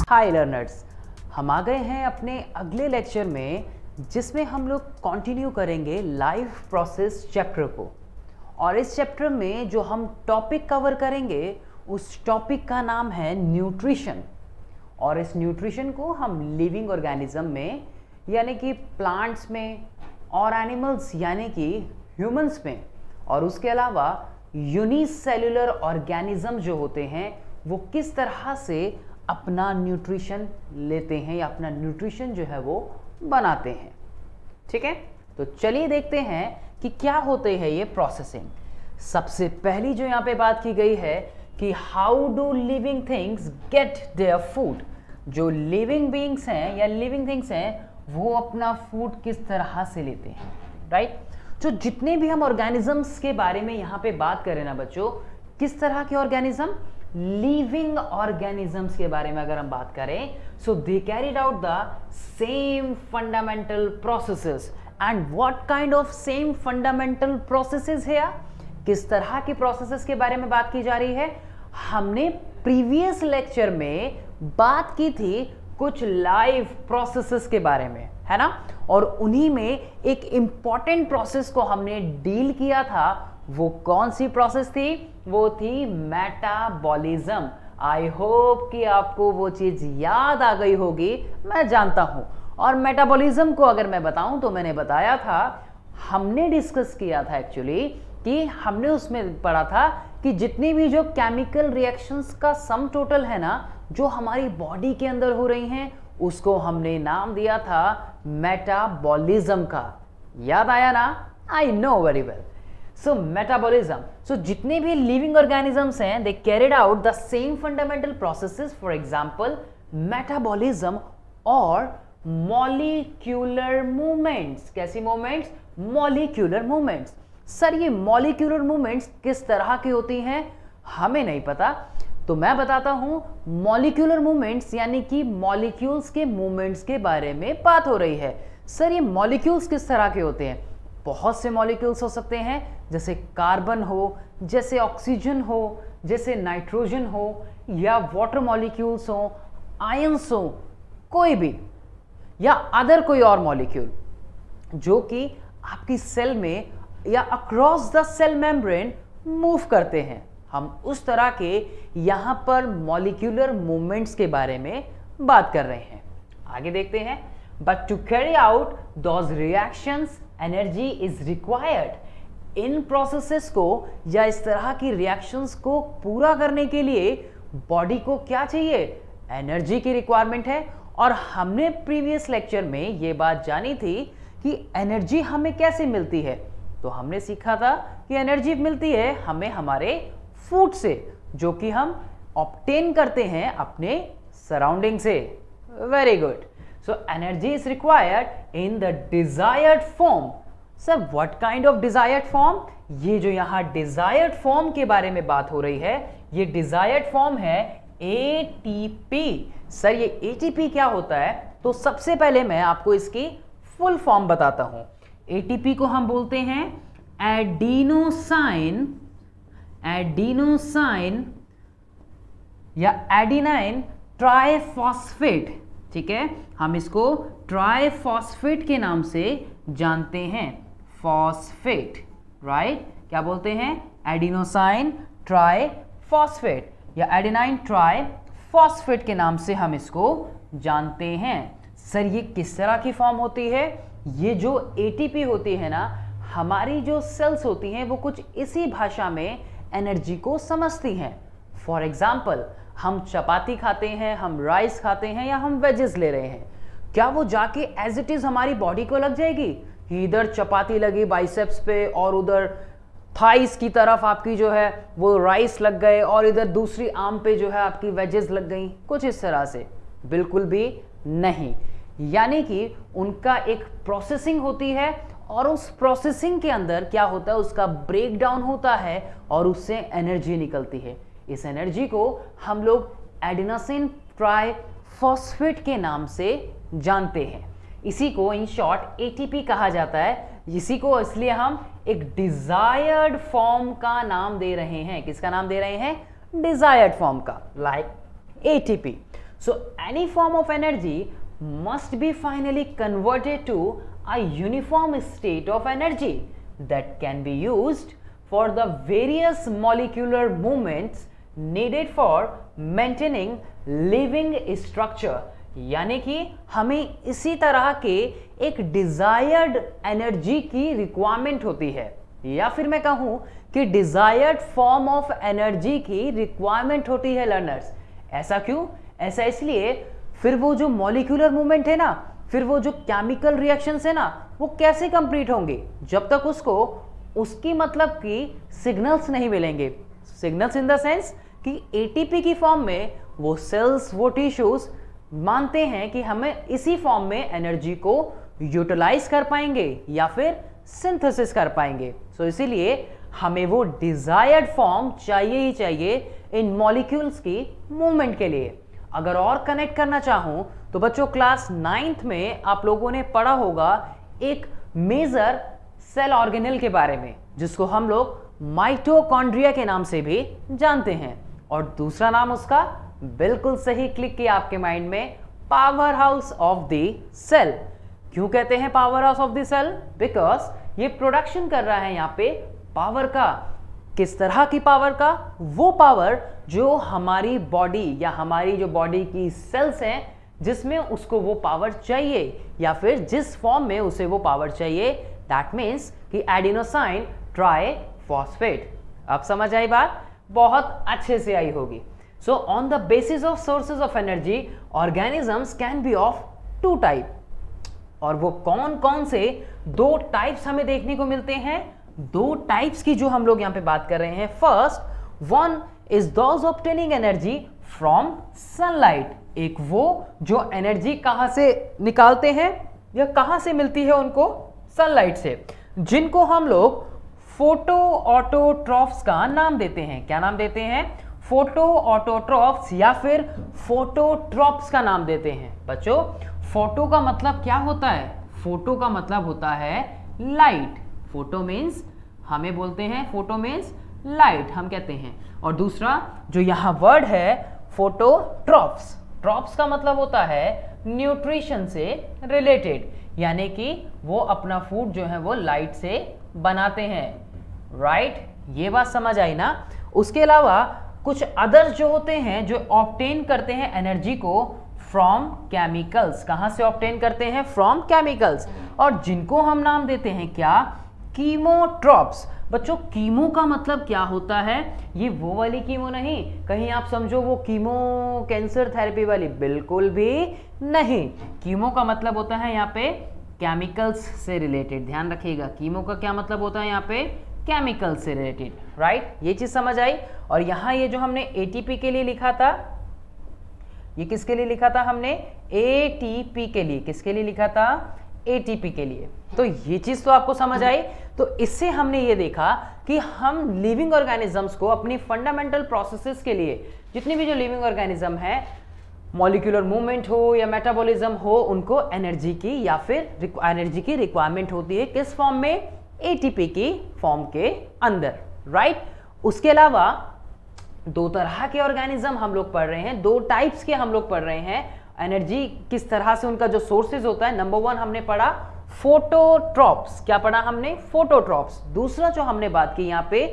हाय learners, हम आ गए हैं अपने अगले लेक्चर में जिसमें हम लोग कंटिन्यू करेंगे लाइफ प्रोसेस चैप्टर को। और इस चैप्टर में जो हम टॉपिक कवर करेंगे उस टॉपिक का नाम है न्यूट्रिशन। और इस न्यूट्रिशन को हम लिविंग ऑर्गेनिज्म में यानी कि प्लांट्स में और एनिमल्स यानी कि ह्यूमंस में और उसके अलावा यूनिसेल्युलर ऑर्गेनिज्म जो होते हैं वो किस तरह से अपना न्यूट्रिशन लेते हैं या अपना न्यूट्रिशन जो है वो बनाते हैं। ठीक है, तो चलिए देखते हैं कि क्या होते हैं ये प्रोसेसिंग। सबसे पहली जो यहाँ पे बात की गई है कि how do living things get their food. जो लिविंग बीइंग्स हैं या लिविंग थिंग्स हैं वो अपना फूड किस तरह से लेते हैं, राइट। तो जितने भी हम ऑर्गेनिजम्स के बारे में यहाँ पे बात करें ना बच्चों, किस तरह के ऑर्गेनिज्म, लिविंग ऑर्गेनिजम्स के बारे में अगर हम बात करें, so they carried out the same fundamental processes. And what kind of same fundamental processes है, किस तरह की प्रोसेसेस के बारे में बात की जा रही है। हमने प्रीवियस लेक्चर में बात की थी कुछ लाइव प्रोसेसेस के बारे में, है ना, और उन्हीं में एक इंपॉर्टेंट प्रोसेस को हमने डील किया था। वो कौन सी प्रोसेस थी? वो थी मेटाबॉलिज्म। आई होप कि आपको वो चीज याद आ गई होगी, मैं जानता हूं। और मेटाबॉलिज्म को अगर मैं बताऊं तो मैंने बताया था, हमने डिस्कस किया था एक्चुअली कि हमने उसमें पढ़ा था कि जितनी भी जो केमिकल रिएक्शंस का सम टोटल है ना, जो हमारी बॉडी के अंदर हो रही हैं, उसको हमने नाम दिया था मेटाबॉलिज्म का। याद आया ना? I know very well. So metabolism, so जितने भी लिविंग ऑर्गेनिजम्स हैं they carried out the same fundamental processes. For example metabolism और मॉलिक्यूलर मूवमेंट्स। कैसी मूवमेंट्स? Molecular movements. सर ये मॉलिक्यूलर मूवमेंट्स किस तरह की होती हैं हमें नहीं पता, तो मैं बताता हूं। मॉलिक्यूलर मूवमेंट्स यानी कि मॉलिक्यूल्स के मूवमेंट्स के बारे में बात हो रही है। सर ये मॉलिक्यूल्स किस तरह के होते हैं? बहुत से मॉलिक्यूल्स हो सकते हैं, जैसे कार्बन हो, जैसे ऑक्सीजन हो, जैसे नाइट्रोजन हो, या वाटर मॉलिक्यूल्स हो, आयंस हो, कोई भी, या अदर कोई और मॉलिक्यूल जो कि आपकी सेल में या across the cell membrane move करते हैं। हम उस तरह के यहां पर मॉलिक्यूलर मूवमेंट्स के बारे में बात कर रहे हैं। आगे देखते हैं। But to carry out those reactions energy is required. इन प्रोसेसेस को या इस तरह की रिएक्शंस को पूरा करने के लिए बॉडी को क्या चाहिए? एनर्जी की रिक्वायरमेंट है। और हमने प्रीवियस लेक्चर में ये बात जानी थी कि एनर्जी हमें कैसे मिलती है। तो हमने सीखा था कि एनर्जी मिलती है हमें हमारे फूड से, जो कि हम ऑब्टेन करते हैं अपने सराउंडिंग से। Very good. So energy is required in the desired form. Sir what kind of desired form? ये जो यहां डिजायर्ड फॉर्म के बारे में बात हो रही है, ये डिजायर्ड फॉर्म है एटीपी। सर ये एटीपी क्या होता है? तो सबसे पहले मैं आपको इसकी फुल फॉर्म बताता हूं। एटीपी को हम बोलते हैं एडिनोसाइन या एडिनाइन ट्राइफॉस्फेट। ठीक है, हम इसको ट्राइफॉस्फेट के नाम से जानते हैं। Phosphate, right. क्या बोलते हैं? एडिनोसाइन ट्राइफॉस्फेट या एडिनाइन ट्राइफॉस्फेट के नाम से हम इसको जानते हैं। सर ये किस तरह की फॉर्म होती है? ये जो एटीपी होती है ना, हमारी जो सेल्स होती हैं वो कुछ इसी भाषा में एनर्जी को समझती हैं। फॉर एग्जाम्पल, हम चपाती खाते हैं, हम राइस खाते हैं या हम वेजेस ले रहे हैं, क्या वो जाके एज इट इज हमारी बॉडी को लग जाएगी? इधर चपाती लगी बाइसेप्स पे और उधर थाइस की तरफ आपकी जो है वो राइस लग गए और इधर दूसरी आर्म पे जो है आपकी वेजेस लग गई, कुछ इस तरह से? बिल्कुल भी नहीं। यानी कि उनका एक प्रोसेसिंग होती है और उस प्रोसेसिंग के अंदर क्या होता है, उसका ब्रेक डाउन होता है और उससे एनर्जी निकलती है। इस एनर्जी को हम लोग एडिनोसिन ट्राइफॉस्फेट के नाम से जानते हैं। इसी को इन शॉर्ट एटीपी कहा जाता है। इसी को इसलिए हम एक डिजायर्ड फॉर्म का नाम दे रहे हैं। किसका नाम दे रहे हैं? डिजायर्ड फॉर्म का, like ATP. So any form of energy must be finally converted to a uniform state of energy that can be used for the various molecular movements needed for maintaining living structure। यानी कि हमें इसी तरह के एक desired energy की requirement होती है, या फिर मैं कहूं कि डिजायर्ड फॉर्म ऑफ एनर्जी की रिक्वायरमेंट होती है लर्नर्स। ऐसा क्यों? ऐसा इसलिए फिर वो जो मॉलिक्यूलर मूवमेंट है ना, फिर वो जो केमिकल रिएक्शंस है ना, वो कैसे कंप्लीट होंगे जब तक उसको उसकी मतलब कि सिग्नल्स नहीं मिलेंगे। सिग्नल्स इन द सेंस कि एटीपी की फॉर्म में वो सेल्स, वो टिश्यूज मानते हैं कि हमें इसी फॉर्म में एनर्जी को यूटिलाइज कर पाएंगे या फिर सिंथेसिस कर पाएंगे। सो इसीलिए हमें वो डिजायर्ड फॉर्म चाहिए ही चाहिए इन मॉलिक्यूल्स की मूवमेंट के लिए। अगर और कनेक्ट करना चाहूं तो बच्चों क्लास 9th में आप लोगों ने पढ़ा होगा एक मेजर सेल ऑर्गेनेल के बारे में, जिसको हम लोग माइटोकॉन्ड्रिया के नाम से भी जानते हैं, और दूसरा नाम उसका बिल्कुल सही क्लिक किया आपके माइंड में, power house of the cell. क्यों कहते हैं power house of the cell? Because ये प्रोडक्शन कर रहा है यहाँ पे पावर का। किस तरह की पावर का? वो पावर जो हमारी बॉडी या हमारी जो बॉडी की सेल्स हैं जिसमें उसको वो पावर चाहिए, या फिर जिस फॉर्म में उसे वो पावर चाहिए, दैट मीन्स कि एडिनोसाइन ट्राइफॉस्फेट। अब समझ आई बात? बहुत अच्छे से आई होगी। So on the basis of sources of energy organisms can be of two type. और वो कौन कौन से दो टाइप्स हमें देखने को मिलते हैं? दो टाइप्स की जो हम लोग यहां पे बात कर रहे हैं। First one is those obtaining energy from sunlight. एक वो जो एनर्जी कहां से निकालते हैं या कहां से मिलती है उनको? सनलाइट से, जिनको हम लोग फोटो ऑटोट्रॉफ्स का नाम देते हैं। क्या नाम देते हैं? फोटो ऑटोट्रॉफ्स या फिर फोटोट्रॉप्स का नाम देते हैं। बच्चों फोटो का मतलब क्या होता है? फोटो का मतलब होता है लाइट। फोटो मीन्स हमें बोलते हैं, फोटो मीन्स लाइट हम कहते हैं। और दूसरा जो यहाँ वर्ड है फोटोट्रॉप्स, ट्रॉप्स का मतलब होता है न्यूट्रिशन से रिलेटेड, यानी कि वो अपना फूड जो है वो लाइट से बनाते हैं। राइट, ये बात समझ आई ना? उसके अलावा कुछ अदर्स जो होते हैं जो ऑब्टेन करते हैं एनर्जी को फ्रॉम केमिकल्स। कहां से ऑब्टेन करते हैं? फ्रॉम केमिकल्स, और जिनको हम नाम देते हैं क्या? कीमोट्रॉप्स। बच्चों कीमो का मतलब क्या होता है? ये वो वाली कीमो नहीं, कहीं आप समझो वो कीमो कैंसर थेरेपी वाली, बिल्कुल भी नहीं। कीमो का मतलब होता है यहाँ पे केमिकल्स से रिलेटेड। ध्यान रखिएगा, कीमो का क्या मतलब होता है यहाँ पे? केमिकल्स से रिलेटेड। राइट, ये चीज समझ आई। और यहाँ ये जो हमने एटीपी के लिए लिखा था, ये किसके लिए लिखा था हमने? एटीपी के लिए। किसके लिए लिखा था? एटीपी के लिए। तो ये चीज तो आपको समझ आई। तो इससे हमने ये देखा कि हम लिविंग ऑर्गेनिजम्स को अपनी फंडामेंटल प्रोसेसेस के लिए, जितनी भी जो लिविंग ऑर्गेनिज्म है, मॉलिक्यूलर मूवमेंट हो या मेटाबॉलिज्म हो, उनको एनर्जी की या फिर एनर्जी की रिक्वायरमेंट होती है। किस फॉर्म में? एटीपी की फॉर्म के अंदर। राइट, उसके अलावा दो तरह के ऑर्गेनिज्म हम लोग पढ़ रहे हैं, दो टाइप्स के हम लोग पढ़ रहे हैं। एनर्जी किस तरह से उनका जो सोर्सेज होता है, नंबर वन हमने पढ़ा फोटोट्रॉप्स। क्या पढ़ा हमने? फोटोट्रॉप्स। दूसरा जो हमने बात की यहाँ पे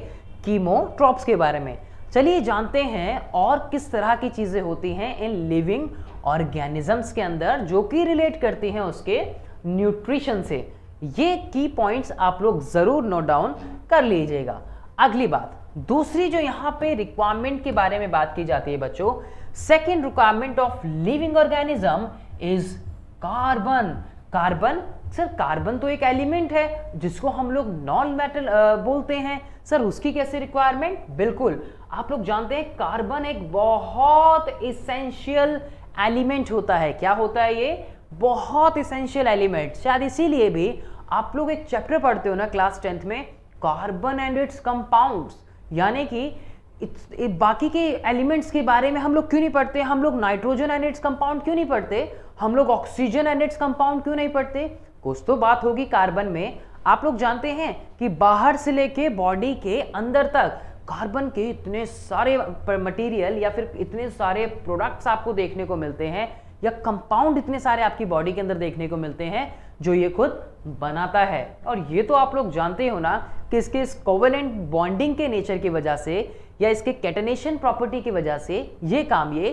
कीमोट्रॉप्स के बारे में। चलिए जानते हैं और किस तरह की चीजें होती हैं इन लिविंग ऑर्गेनिजम्स के अंदर जो कि रिलेट करती हैं उसके न्यूट्रिशन से। ये की पॉइंट्स आप लोग जरूर नोट डाउन कर लीजिएगा। अगली बात, दूसरी जो यहाँ पे रिक्वायरमेंट के बारे में बात की जाती है बच्चों, second requirement of living organism is carbon. Carbon sir, carbon तो एक एलिमेंट है जिसको हम लोग नॉन मेटल बोलते हैं। सर उसकी कैसे रिक्वायरमेंट? बिल्कुल, आप लोग जानते हैं कार्बन एक बहुत इसेंशियल एलिमेंट होता है। क्या होता है ये? बहुत इसेंशियल एलिमेंट। शायद इसीलिए भी आप लोग एक चैप्टर पढ़ते हो ना क्लास 10th में, कार्बन एंड इट्स कंपाउंड्स। यानी कि बाकी के एलिमेंट्स के बारे में हम लोग क्यों नहीं पढ़ते? हम लोग नाइट्रोजन एंड इट्स कंपाउंड क्यों नहीं पढ़ते? हम लोग ऑक्सीजन एंड इट्स कंपाउंड क्यों नहीं पढ़ते? कुछ तो बात होगी कार्बन में। आप लोग जानते हैं कि बाहर से लेके बॉडी के अंदर तक कार्बन के इतने सारे मटेरियल या फिर इतने सारे प्रोडक्ट्स आपको देखने को मिलते हैं, या कंपाउंड इतने सारे आपकी बॉडी के अंदर देखने को मिलते हैं जो ये खुद बनाता है। और ये तो आप लोग जानते हो ना कि इसके इस कोवेलेंट बॉन्डिंग के नेचर की वजह से या इसके कैटेनेशन प्रॉपर्टी की वजह से ये काम ये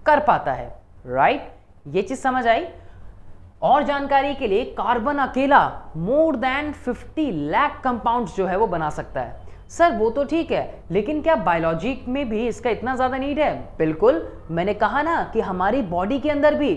कर पाता है, राइट? ये चीज समझ आई? और जानकारी के लिए कार्बन अकेला मोर देन 50 लाख कंपाउंड्स जो है वो बना सकता है। सर वो तो ठीक है, लेकिन क्या बायोलॉजी में भी इसका इतना ज़्यादा नीड है? बिल्कुल, मैंने कहा ना कि हमारी बॉडी के अंदर भी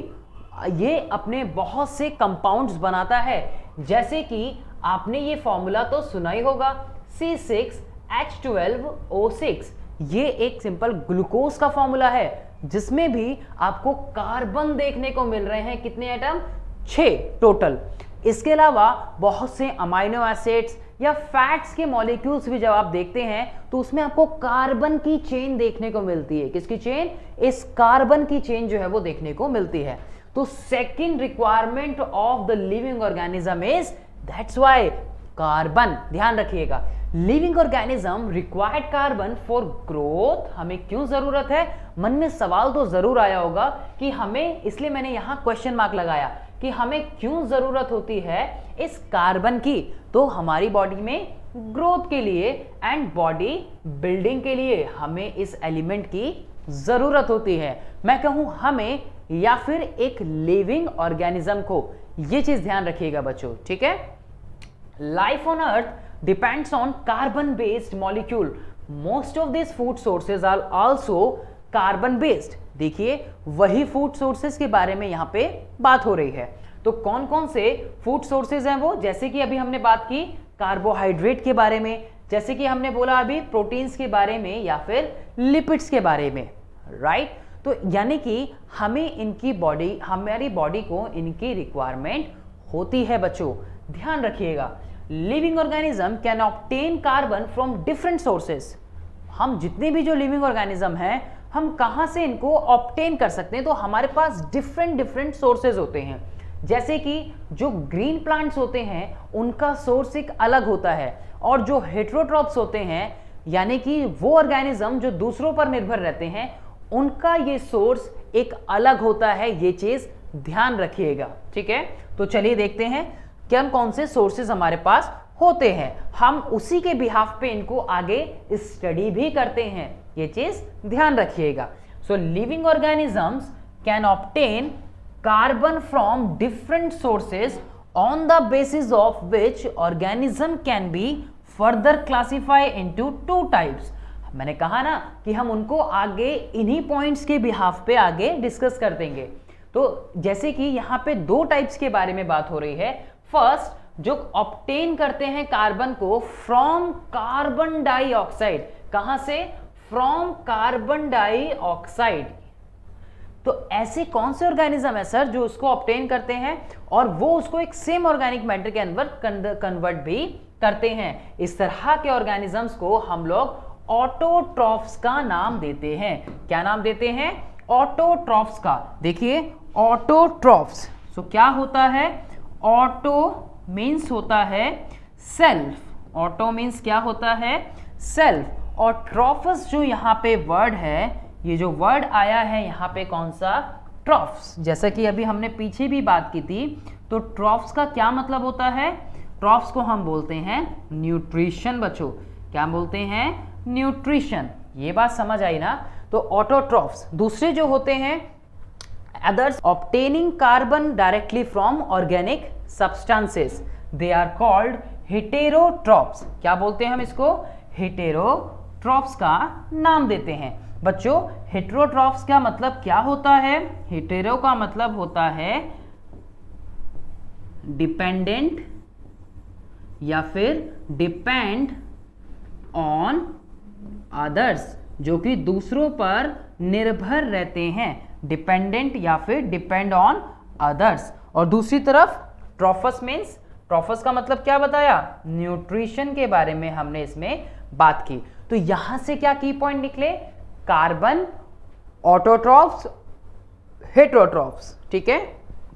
ये अपने बहुत से कंपाउंड्स बनाता है। जैसे कि आपने ये फॉर्मूला तो सुना ही होगा, C6H12O6। ये एक सिंपल ग्लूकोज का फॉर्मूला है जिसमें भी आपको कार्बन देखने को मिल रहे हैं। कितने एटम? 6 टोटल। इसके अलावा बहुत से अमाइनो एसिड्स या फैट्स के मॉलिक्यूल्स भी जब आप देखते हैं तो उसमें आपको कार्बन की चेन देखने को मिलती है। किसकी चेन? इस कार्बन की चेन जो है वो देखने को मिलती है। तो second requirement of the living organism is, that's why carbon. ध्यान रखिएगा, living organism required carbon for growth. हमें क्यों जरूरत है? मन में सवाल तो जरूर आया होगा कि हमें, इसलिए मैंने यहां क्वेश्चन मार्क लगाया कि हमें क्यों जरूरत होती है इस कार्बन की। तो हमारी बॉडी में ग्रोथ के लिए एंड बॉडी बिल्डिंग के लिए हमें इस एलिमेंट की जरूरत होती है। मैं कहूं हमें या फिर एक लिविंग ऑर्गेनिज्म को। ये चीज ध्यान रखिएगा बच्चों, ठीक है? Life on earth depends on carbon based molecule. Most of this food sources are also carbon based. देखिए, वही फूड सोर्सेज के बारे में यहां पे बात हो रही है। तो कौन कौन से फूड सोर्सेज हैं वो? जैसे कि अभी हमने बात की कार्बोहाइड्रेट के बारे में, जैसे कि हमने बोला अभी प्रोटीन्स के बारे में या फिर लिपिड्स के बारे में, राइट? तो यानी कि हमें इनकी बॉडी, हमारी बॉडी को इनकी रिक्वायरमेंट होती है बच्चों। ध्यान रखिएगा, living organism can obtain carbon from different sources. हम जितने भी जो लिविंग ऑर्गेनिज्म हैं, हम कहां से इनको ऑब्टेन कर सकते हैं? तो हमारे पास डिफरेंट सोर्सेज होते हैं। जैसे कि जो ग्रीन प्लांट्स होते हैं उनका सोर्स एक अलग होता है, और जो हेटेरोट्रॉप्स होते हैं यानी कि वो ऑर्गेनिज्म जो दूसरों पर निर्भर रहते हैं, उनका ये सोर्स एक अलग होता है। ये चीज ध्यान रखिएगा, ठीक है? तो चलिए देखते हैं कि हम कौन से सोर्सेज हमारे पास होते हैं। हम उसी के बिहाफ पे इनको आगे स्टडी भी करते हैं। ये चीज ध्यान रखिएगा। So living organisms can obtain carbon from different sources on the basis of which organism can be further classify into 2 types. मैंने कहा ना कि हम उनको आगे इन्हीं पॉइंट्स के बिहाफ पे आगे डिस्कस कर देंगे। तो जैसे कि यहाँ पे 2 टाइप्स के बारे में बात हो रही है। फर्स्ट, जो ऑब्टेन करते हैं कार्बन को फ्रॉम कार्बन डाइऑक्साइड। कहां से? From carbon dioxide. तो ऐसे कौन से ऑर्गेनिज्म है सर जो उसको ऑब्टेन करते हैं और वो उसको एक सेम ऑर्गेनिक मैटर के अंदर कन्वर्ट भी करते हैं? इस तरह के ऑर्गेनिजम्स को हम लोग ऑटोट्रॉफ्स का नाम देते हैं। क्या नाम देते हैं? ऑटोट्रॉफ्स का। देखिए, ऑटोट्रॉफ्स। सो क्या होता है? ऑटो मीन्स होता है सेल्फ। ऑटो मीन्स क्या होता है? सेल्फ। और ट्रॉफस जो यहाँ पे वर्ड है, ये जो वर्ड आया है यहाँ पे कौन सा? ट्रॉफ्स। जैसा कि अभी हमने पीछे भी बात की थी, तो ट्रॉफ्स का क्या मतलब होता है? ट्रॉफ्स को हम बोलते हैं न्यूट्रिशन बच्चों। क्या बोलते हैं? न्यूट्रिशन। ये बात समझ आई ना? तो ऑटोट्रॉफ्स। दूसरे जो होते हैं others obtaining carbon directly from organic substances, they are called heterotrophs। क्या बोलते हैं हम इसको? हेटेरोट्रॉफ्स का नाम देते हैं। बच्चों, हेटेरोट्रॉफ्स का मतलब क्या होता है? हेटेरो का मतलब होता है डिपेंडेंट या फिर डिपेंड ऑन अदर्स, जो कि दूसरों पर निर्भर रहते हैं। डिपेंडेंट या फिर डिपेंड ऑन अदर्स। और दूसरी तरफ ट्रॉफस मीन्स, ट्रॉफस का मतलब क्या बताया? न्यूट्रिशन के बारे में हमने इसमें बात की। तो यहां से क्या की पॉइंट निकले? Carbon, autotrophs, heterotrophs. ठीक है,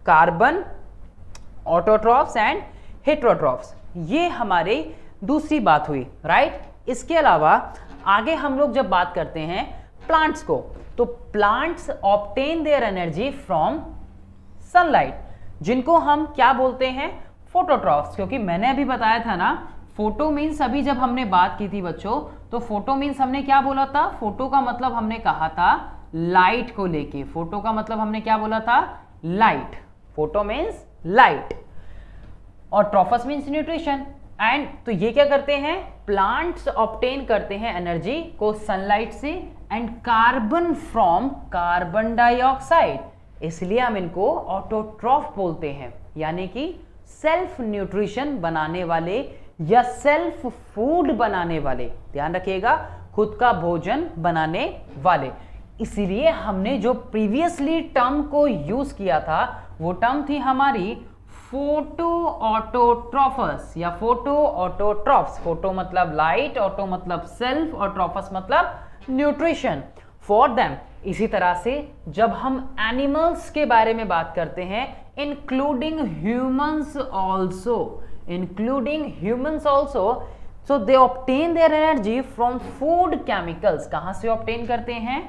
कार्बन, ऑटोट्रॉफ्स एंड हेटेरोट्रॉफ्स। ये हमारी दूसरी बात हुई, राइट? इसके अलावा आगे हम लोग जब बात करते हैं प्लांट्स को, तो plants obtain their energy from sunlight, जिनको हम क्या बोलते हैं, फोटोट्रॉफ्स। क्योंकि मैंने अभी बताया था ना, फोटो मीन्स, अभी जब हमने बात की थी बच्चों, तो फोटो मीन्स हमने क्या बोला था, फोटो का मतलब हमने कहा था लाइट को लेके, फोटो का मतलब हमने क्या बोला था, लाइट, फोटो मीन्स लाइट, और ट्रॉफस मीन्स न्यूट्रिशन। एंड तो ये क्या करते हैं, प्लांट्स ऑब्टेन करते हैं एनर्जी को सनलाइट से and carbon from carbon dioxide, इसलिए हम इनको ऑटोट्रॉफ बोलते हैं, यानी कि सेल्फ न्यूट्रिशन बनाने वाले या सेल्फ फूड बनाने वाले, ध्यान रखिएगा, खुद का भोजन बनाने वाले। इसीलिए हमने जो प्रीवियसली टर्म को यूज किया था वो टर्म थी हमारी फोटो ऑटोट्रॉफस या फोटो ऑटोट्रॉफ्स। फोटो मतलब लाइट, ऑटो मतलब सेल्फ और ट्रॉफस मतलब न्यूट्रिशन फॉर देम। इसी तरह से जब हम एनिमल्स के बारे में बात करते हैं, including humans also, so they obtain their energy from food chemicals. कहां से ऑब्टेन करते हैं,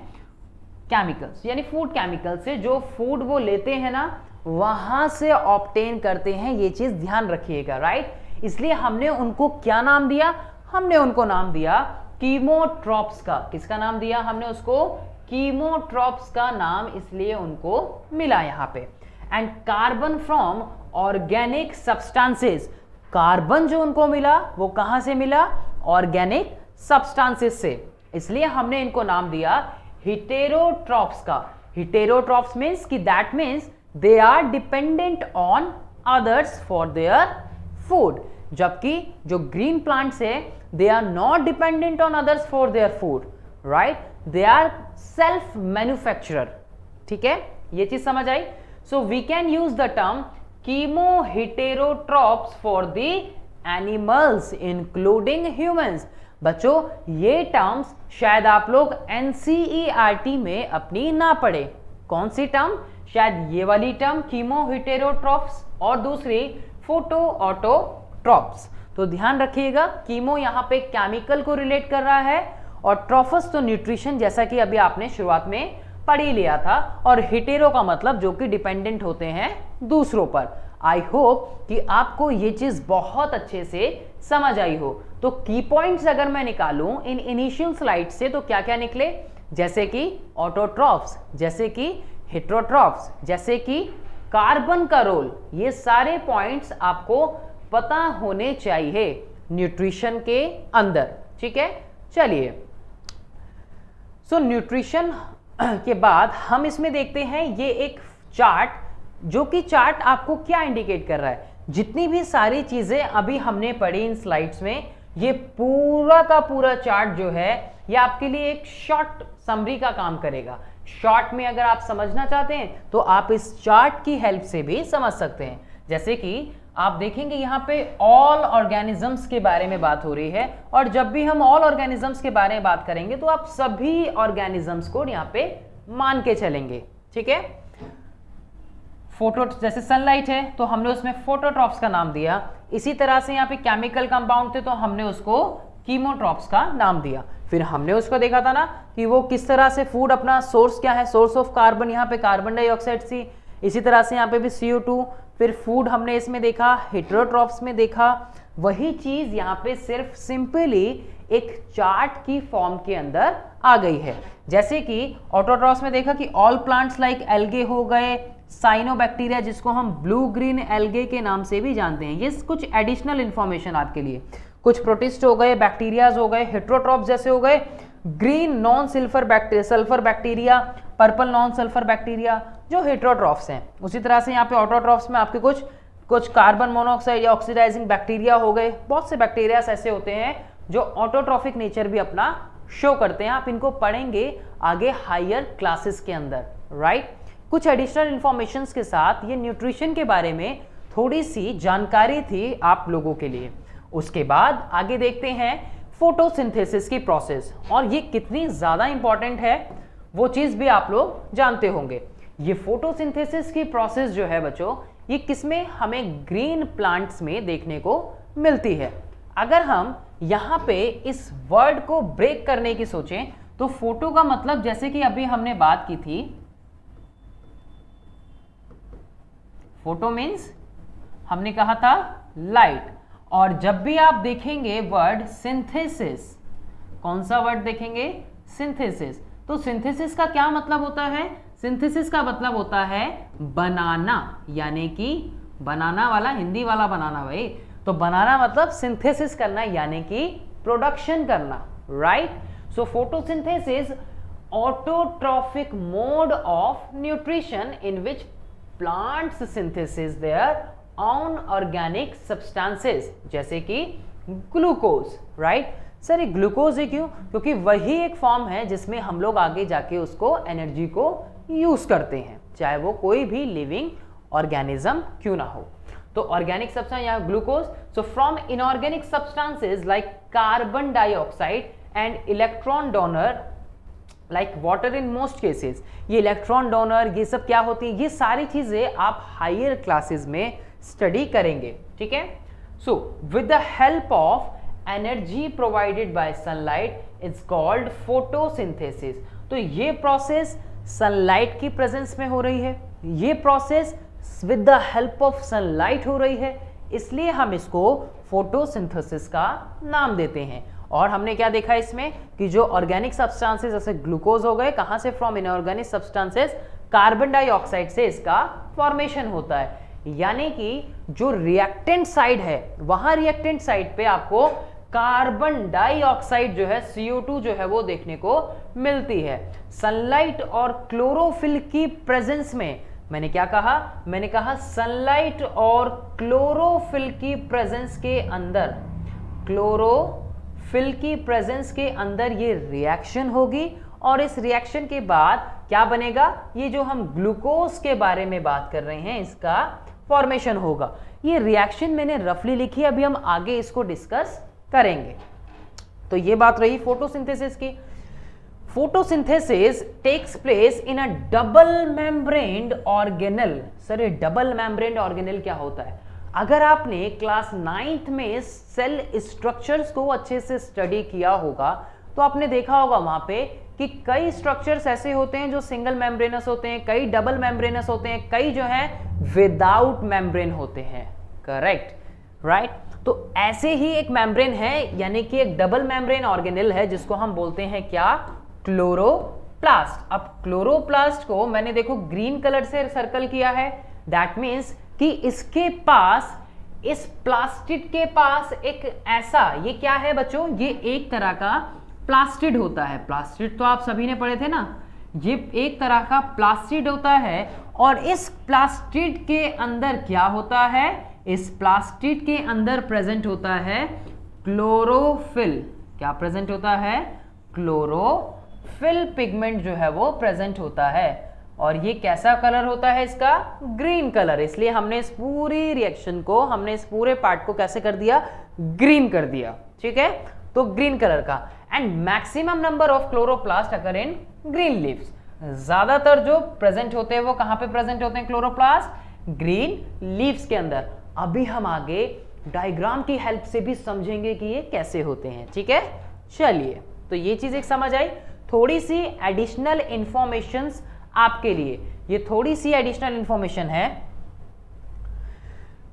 केमिकल्स, यानी फूड केमिकल से, जो फूड वो लेते हैं ना वहां से ऑब्टेन करते हैं, ये चीज ध्यान रखिएगा, राइट। इसलिए हमने उनको क्या नाम दिया, हमने उनको नाम दिया कीमोट्रॉप्स का। किसका नाम दिया हमने उसको, कीमोट्रॉप्स का नाम इसलिए उनको मिला यहां पे। And carbon from organic substances, carbon जो उनको मिला वो कहां से मिला, ऑर्गेनिक सब्सटेंसेस से, इसलिए हमने इनको नाम दिया हेटेरोट्रॉप्स का। हेटेरोट्रॉप्स मीन्स कि that means they are dependent on others for their food, जबकि जो ग्रीन प्लांट्स है they are not dependent on others for their food, right, they are self manufacturer. ठीक है, ये चीज समझ आई। So we can use the term chemo heterotrophs for the animals including humans. बच्चों ये टर्म्स शायद आप लोग एनसीईआरटी में अपनी ना पढ़े। कौन सी टर्म, शायद ये वाली टर्म कीमो हेटेरोट्रॉप्स और दूसरी फोटो ऑटोट्रॉप्स। तो ध्यान रखिएगा, कीमो यहाँ पे केमिकल को रिलेट कर रहा है और ट्रॉफस तो न्यूट्रिशन, जैसा कि अभी आपने शुरुआत में पढ़ ही लिया था, और हेटेरो का मतलब जो कि डिपेंडेंट होते हैं दूसरों पर। आई होप कि आपको ये चीज बहुत अच्छे से समझ आई हो। तो की पॉइंट्स अगर मैं निकालूं इन इनिशियल स्लाइड से तो क्या क्या निकले, जैसे कि ऑटोट्रॉफ्स, जैसे कि हेटेरोट्रॉफ्स, जैसे कि कार्बन का रोल, ये सारे पॉइंट्स आपको पता होने चाहिए न्यूट्रिशन के अंदर। ठीक है, चलिए, सो न्यूट्रिशन के बाद हम इसमें देखते हैं ये एक चार्ट, जो कि चार्ट आपको क्या इंडिकेट कर रहा है, जितनी भी सारी चीजें अभी हमने पढ़ी इन स्लाइड्स में, ये पूरा का पूरा चार्ट जो है ये आपके लिए एक शॉर्ट समरी का काम करेगा। शॉर्ट में अगर आप समझना चाहते हैं तो आप इस चार्ट की हेल्प से भी समझ सकते हैं। जैसे कि आप देखेंगे यहाँ पे ऑल ऑर्गेनिजम्स के बारे में बात हो रही है, और जब भी हम ऑल ऑर्गेनिजम्स के बारे में बात करेंगे तो आप सभी ऑर्गेनिजम्स को यहाँ पे मान के चलेंगे। ठीक है, फोटो, जैसे सनलाइट है तो हमने उसमें फोटोट्रॉप्स का नाम दिया, इसी तरह से यहाँ पे केमिकल कंपाउंड थे तो हमने उसको कीमोट्रॉप्स का नाम दिया। फिर हमने उसको देखा था ना कि वो किस तरह से फूड, अपना सोर्स क्या है, सोर्स ऑफ कार्बन, यहाँ पे कार्बन डाइऑक्साइड सी, इसी तरह से यहाँ पे भी CO2। फिर फूड हमने इसमें देखा, हेटेरोट्रॉप्स में देखा। वही चीज यहाँ पे सिर्फ सिंपली एक चार्ट की फॉर्म के अंदर आ गई है। जैसे कि ऑटोट्रॉप्स में देखा कि ऑल प्लांट्स लाइक एल्गे हो गए, साइनोबैक्टीरिया जिसको हम ब्लू ग्रीन एल्गे के नाम से भी जानते हैं, ये कुछ एडिशनल इंफॉर्मेशन आपके लिए। कुछ प्रोटिस्ट हो गए, बैक्टीरियाज हो गए, हेटेरोट्रॉप्स जैसे हो गए green non sulphur bacteria, purple non sulphur bacteria जो हेटेरोट्रॉप्स हैं। उसी तरह से यहाँ पे ऑटोट्रॉप्स में आपके कुछ कार्बन मोनोऑक्साइड या ऑक्सीडाइजिंग बैक्टीरिया हो गए। बहुत से बैक्टीरिया ऐसे होते हैं जो ऑटोट्रॉफिक नेचर भी अपना शो करते हैं। आप इनको पढ़ेंगे आगे हायर क्लासेस के अंदर, राइट। कुछ एडिशनल इंफॉर्मेशन के साथ ये न्यूट्रिशन के बारे में थोड़ी सी जानकारी थी आप लोगों के लिए। उसके बाद आगे देखते हैं फोटोसिंथेसिस की प्रोसेस, और ये कितनी ज़्यादा इंपॉर्टेंट है वो चीज़ भी आप लोग जानते होंगे। ये फोटोसिंथेसिस की प्रोसेस जो है बच्चों, ये किसमें, हमें ग्रीन प्लांट्स में देखने को मिलती है। अगर हम यहां पे इस वर्ड को ब्रेक करने की सोचें तो फोटो का मतलब जैसे कि अभी हमने बात की थी, फोटो मीन्स हमने कहा था लाइट, और जब भी आप देखेंगे वर्ड सिंथेसिस, कौन सा वर्ड देखेंगे, सिंथेसिस, तो सिंथेसिस का क्या मतलब होता है, सिंथेसिस का मतलब होता है बनाना, यानी कि बनाना वाला हिंदी वाला बनाना भाई, तो बनाना मतलब सिंथेसिस करना यानी कि प्रोडक्शन करना, right. So photosynthesis autotrophic mode of nutrition in which plants synthesis their own organic substances, जैसे कि ग्लूकोज, राइट। सर ये ग्लूकोज है क्यों, क्योंकि वही एक फॉर्म है जिसमें हम लोग आगे जाके उसको एनर्जी को यूज करते हैं, चाहे वो कोई भी लिविंग ऑर्गेनिज्म क्यों ना हो। तो ऑर्गेनिक सब्सटेंस या glucose, so from inorganic substances like carbon dioxide and electron donor like water in most cases, ये इलेक्ट्रॉन डोनर ये सब क्या होती है, ये सारी चीजें आप हायर क्लासेस में स्टडी करेंगे, ठीक है। So with the help of energy provided by sunlight it's called photosynthesis. तो ये प्रोसेस सनलाइट की प्रेजेंस में हो रही है, ये process with the help of sunlight हो रही है, इसलिए हम इसको फोटोसिंथेसिस का नाम देते हैं। और हमने क्या देखा इसमें कि जो ऑर्गेनिक सब्सटेंसेस जैसे ग्लूकोज हो गए, कहां से, from inorganic substances, carbon dioxide से इसका फॉर्मेशन होता है, यानी कि जो रिएक्टेंट साइड है वहां रिएक्टेंट साइड पे आपको कार्बन डाइऑक्साइड जो है CO2 जो है वो देखने को मिलती है। सनलाइट और क्लोरोफिल की प्रेजेंस में, मैंने क्या कहा, मैंने कहा सनलाइट और क्लोरोफिल की प्रेजेंस के अंदर, क्लोरोफिल की प्रेजेंस के अंदर ये रिएक्शन होगी, और इस रिएक्शन के बाद क्या बनेगा, ये जो हम ग्लूकोज के बारे में बात कर रहे हैं इसका फॉर्मेशन होगा। ये रिएक्शन मैंने रफली लिखी, अभी हम आगे इसको डिस्कस करेंगे। तो ये बात रही फोटोसिंथेसिस की। Photosynthesis takes place in a double membraned organelle. Sir ये डबल मेम्ब्रेन्ड ऑर्गेनेल क्या होता है, अगर आपने क्लास 9th में सेल स्ट्रक्चर्स को अच्छे से स्टडी किया होगा तो आपने देखा होगा वहां पे कि कई स्ट्रक्चर्स ऐसे होते हैं जो सिंगल मेम्ब्रेनस होते हैं, कई डबल मेम्ब्रेनस होते हैं, कई जो है विदाउट मेम्ब्रेन होते हैं, करेक्ट, राइट। तो ऐसे ही एक मेम्ब्रेन है, यानी कि एक डबल मेम्ब्रेन ऑर्गेनेल है जिसको हम बोलते हैं क्या, क्लोरोप्लास्ट। अब क्लोरोप्लास्ट को मैंने देखो ग्रीन कलर से सर्कल किया है, दैट मीन्स कि इसके पास, इस प्लास्टिड के पास एक ऐसा, ये क्या है बच्चों, ये एक तरह का प्लास्टिड होता है। प्लास्टिड तो आप सभी ने पढ़े थे ना, ये एक तरह का प्लास्टिड होता है, और इस प्लास्टिड के अंदर क्या होता है, इस प्लास्टिड के अंदर प्रेजेंट होता है क्लोरोफिल। क्या प्रेजेंट होता है, क्लोरोफिल पिगमेंट जो है वो प्रेजेंट होता है, और ये कैसा कलर होता है इसका, ग्रीन कलर। इसलिए हमने इस पूरी रिएक्शन को, हमने इस पूरे पार्ट को कैसे कर दिया, ग्रीन कर दिया, ठीक है, तो ग्रीन कलर का। And maximum number of chloroplast occur in green leaves, ज्यादातर जो प्रेजेंट होते हैं वो कहां पे प्रेजेंट होते हैं, क्लोरोप्लास्ट ग्रीन लीव्स के अंदर। अभी हम आगे डायग्राम की हेल्प से भी समझेंगे कि ये कैसे होते हैं, ठीक है। चलिए, तो ये चीज एक समझ आई। थोड़ी सी एडिशनल इंफॉर्मेशंस आपके लिए, ये थोड़ी सी एडिशनल इंफॉर्मेशन है।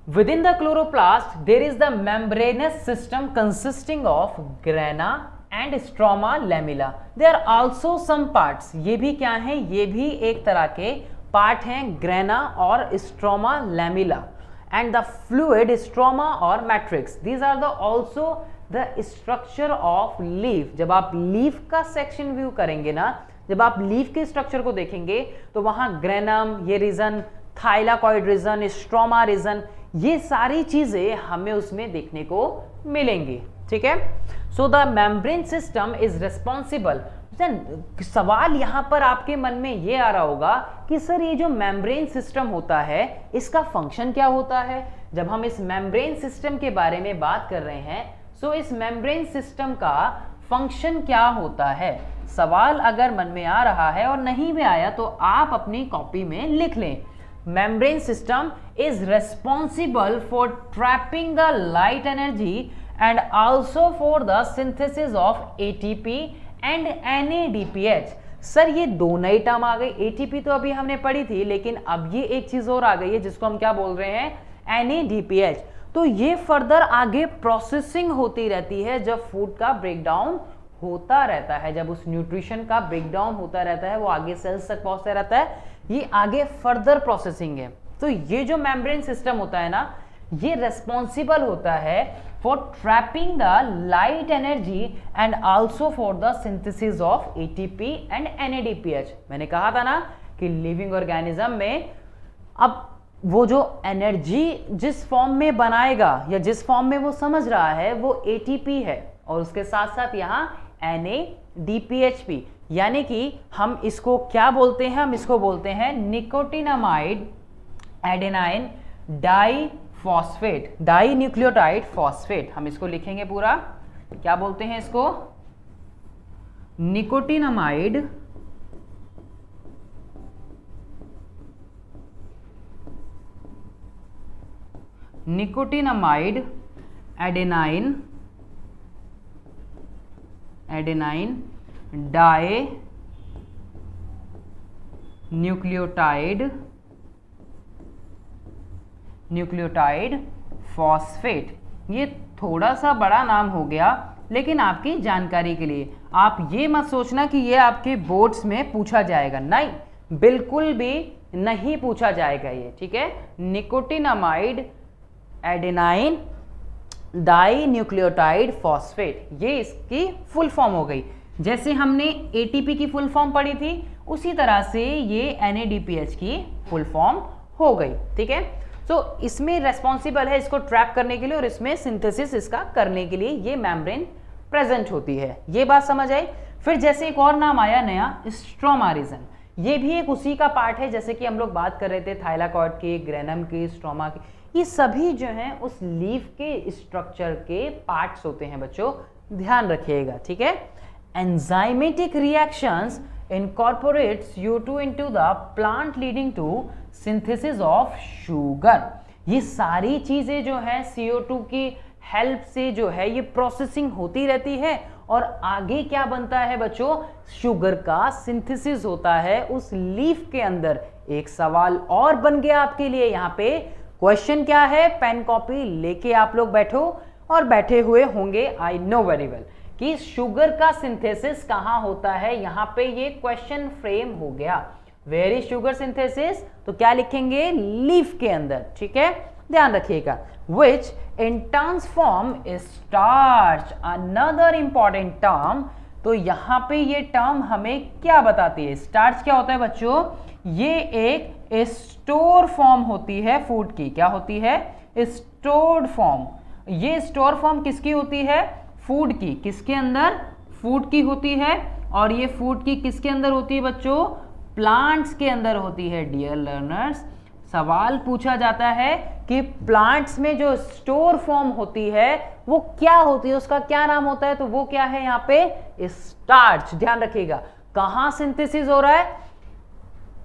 Within the chloroplast, there is the membranous system consisting of grana and stroma lamella. There are also some parts. ये भी क्या है, ये भी एक तरह के पार्ट हैं, ग्रेना और stroma lamella, and the fluid stroma और matrix. These are the also the structure of leaf. जब आप leaf का section view करेंगे ना, जब आप लीफ के स्ट्रक्चर को देखेंगे तो वहां ग्रेनम, ये region, thylakoid region, stroma region, ये सारी चीजें हमें उसमें देखने को मिलेंगी, ठीक है। So the membrane system is responsible. सवाल यहां पर आपके मन में ये आ रहा होगा कि सर ये जो मेम्ब्रेन सिस्टम होता है इसका फंक्शन क्या होता है। जब हम इस मेम्ब्रेन सिस्टम के बारे में बात कर रहे हैं, सो इस मेम्ब्रेन सिस्टम का फंक्शन क्या होता है। सवाल अगर मन में आ रहा है और नहीं भी आया तो आप अपनी कॉपी में लिख लें। Membrane system is responsible for trapping the light energy and also for the synthesis of ATP and NADPH। Sir ये दो नई टर्म आ गई, ATP तो अभी हमने पढ़ी थी, लेकिन अब ये एक चीज और आ गई है जिसको हम क्या बोल रहे हैं, NADPH। तो ये फर्दर आगे प्रोसेसिंग होती रहती है जब फूड का ब्रेकडाउन होता रहता है, जब उस न्यूट्रिशन का ब्रेकडाउन होता रहता है, वो आगे सेल्स तक पहुंचता रहता है, ये आगे फर्दर प्रोसेसिंग है। तो ये जो मेम्ब्रेन सिस्टम होता है ना, ये रेस्पॉन्सिबल होता है for trapping the light energy and also for the synthesis of ATP and NADPH। मैंने कहा था ना कि लिविंग ऑर्गेनिज्म में अब वो जो एनर्जी जिस फॉर्म में बनाएगा या जिस फॉर्म में वो समझ रहा है वो ATP है, और उसके साथ साथ यहाँ NADPH भी, यानी कि हम इसको क्या बोलते हैं, हम इसको बोलते हैं nicotinamide adenine diphosphate, di nucleotide phosphate. हम इसको लिखेंगे पूरा, क्या बोलते हैं इसको, nicotinamide adenine di nucleotide phosphate. ये थोड़ा सा बड़ा नाम हो गया, लेकिन आपकी जानकारी के लिए आप ये मत सोचना कि ये आपके बोर्ड्स में पूछा जाएगा, नहीं, बिल्कुल भी नहीं पूछा जाएगा ये, ठीक है। Nicotinamide adenine di nucleotide phosphate, ये इसकी फुल फॉर्म हो गई। जैसे हमने ATP की फुल फॉर्म पढ़ी थी, उसी तरह से ये NADPH की फुल फॉर्म हो गई, ठीक है। तो इसमें रेस्पॉन्सिबल है इसको ट्रैप करने के लिए, और इसमें सिंथेसिस इसका करने के लिए ये मेम्ब्रेन प्रेजेंट होती है। ये बात समझ आई। फिर जैसे एक और नाम आया नया, स्ट्रोमा रीजन। ये भी एक उसी का पार्ट है, जैसे कि हम लोग बात कर रहे थे थाइलाकॉइड के, ग्रेनम के, स्ट्रोमा के, ये सभी जो हैं उस लीफ के स्ट्रक्चर के पार्ट्स होते हैं बच्चों, ध्यान रखिएगा, ठीक है। Enzymatic reactions incorporates CO2 into the plant leading to synthesis of sugar। ये सारी चीजें जो है CO2 की हेल्प से जो है ये प्रोसेसिंग होती रहती है, और आगे क्या बनता है बच्चों, शुगर का सिंथेसिस होता है उस लीफ के अंदर। एक सवाल और बन गया आपके लिए यहाँ पे, क्वेश्चन क्या है, पेन कॉपी लेके आप लोग बैठो, और बैठे हुए होंगे, आई नो वेरी वेल, कि शुगर का सिंथेसिस कहां होता है। यहां पे ये क्वेश्चन फ्रेम हो गया, वेयर इज शुगर सिंथेसिस, तो क्या लिखेंगे, लीफ के अंदर, ठीक है, ध्यान रखिएगा। Which in transform starch, another important term. तो यहां पे ये टर्म हमें क्या बताती है, स्टार्च क्या होता है बच्चों, ये एक स्टोर फॉर्म होती है फूड की। क्या होती है, स्टोर्ड फॉर्म। ये स्टोर फॉर्म किसकी होती है, फूड की। किसके अंदर, फूड की होती है, और ये फूड की किसके अंदर होती है बच्चों, प्लांट्स के अंदर होती है। डियर लर्नर्स, सवाल पूछा जाता है कि प्लांट्स में जो स्टोर फॉर्म होती है वो क्या होती है, उसका क्या नाम होता है, तो वो क्या है यहाँ पे, स्टार्च। ध्यान रखिएगा, कहां सिंथेसिस हो रहा है,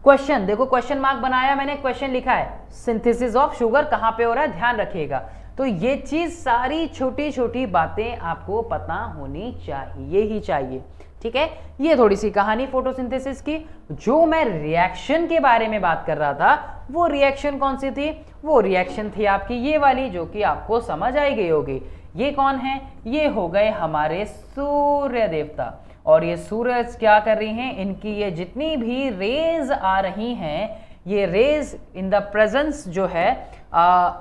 क्वेश्चन देखो, क्वेश्चन मार्क बनाया मैंने, क्वेश्चन लिखा है, सिंथेसिस ऑफ शुगर कहां पे हो रहा है, ध्यान रखिएगा। तो ये चीज सारी छोटी छोटी बातें आपको पता होनी चाहिए ही चाहिए, ठीक है। ये थोड़ी सी कहानी फोटोसिंथेसिस की। जो मैं रिएक्शन के बारे में बात कर रहा था, वो रिएक्शन कौन सी थी, वो रिएक्शन थी आपकी ये वाली, जो कि आपको समझ आई गई होगी। ये कौन है, ये हो गए हमारे सूर्य देवता। और ये सूरज क्या कर रही हैं, इनकी ये जितनी भी रेज आ रही हैं, ये रेज इन द प्रेजेंस जो है,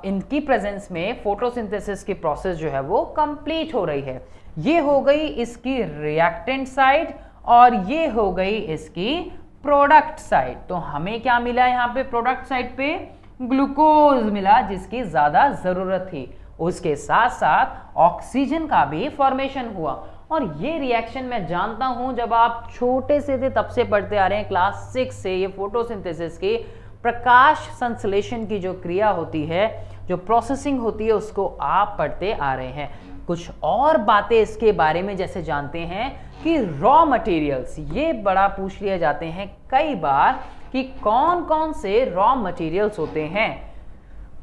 इनकी प्रेजेंस में फोटोसिंथेसिस की प्रोसेस जो है वो कंप्लीट हो रही है। ये हो गई इसकी रिएक्टेंट साइड, और ये हो गई इसकी प्रोडक्ट साइड। तो हमें क्या मिला यहाँ पे, प्रोडक्ट साइड पे ग्लूकोज मिला, जिसकी ज्यादा जरूरत थी। उसके साथ साथ ऑक्सीजन का भी फॉर्मेशन हुआ। और ये रिएक्शन मैं जानता हूं, जब आप छोटे से थे तब से पढ़ते आ रहे हैं, क्लास 6 से, ये फोटोसिंथेसिस की प्रकाश संश्लेषण की जो क्रिया होती है, जो प्रोसेसिंग होती है, उसको आप पढ़ते आ रहे हैं। कुछ और बातें इसके बारे में जैसे जानते हैं कि रॉ मटेरियल्स, ये बड़ा पूछ लिए जाते हैं कई बार कि कौन कौन से रॉ मटेरियल्स होते हैं।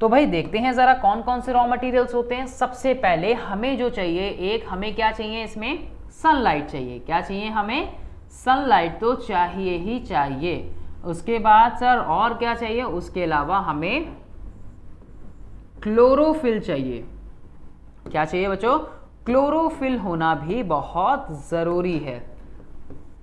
तो भाई देखते हैं ज़रा कौन कौन से रॉ मटेरियल्स होते हैं। सबसे पहले हमें जो चाहिए, एक हमें क्या चाहिए, इसमें सनलाइट चाहिए। क्या चाहिए हमें? सनलाइट तो चाहिए ही चाहिए। उसके बाद सर और क्या चाहिए? उसके अलावा हमें क्लोरोफिल चाहिए। क्या चाहिए बच्चों? क्लोरोफिल होना भी बहुत ज़रूरी है।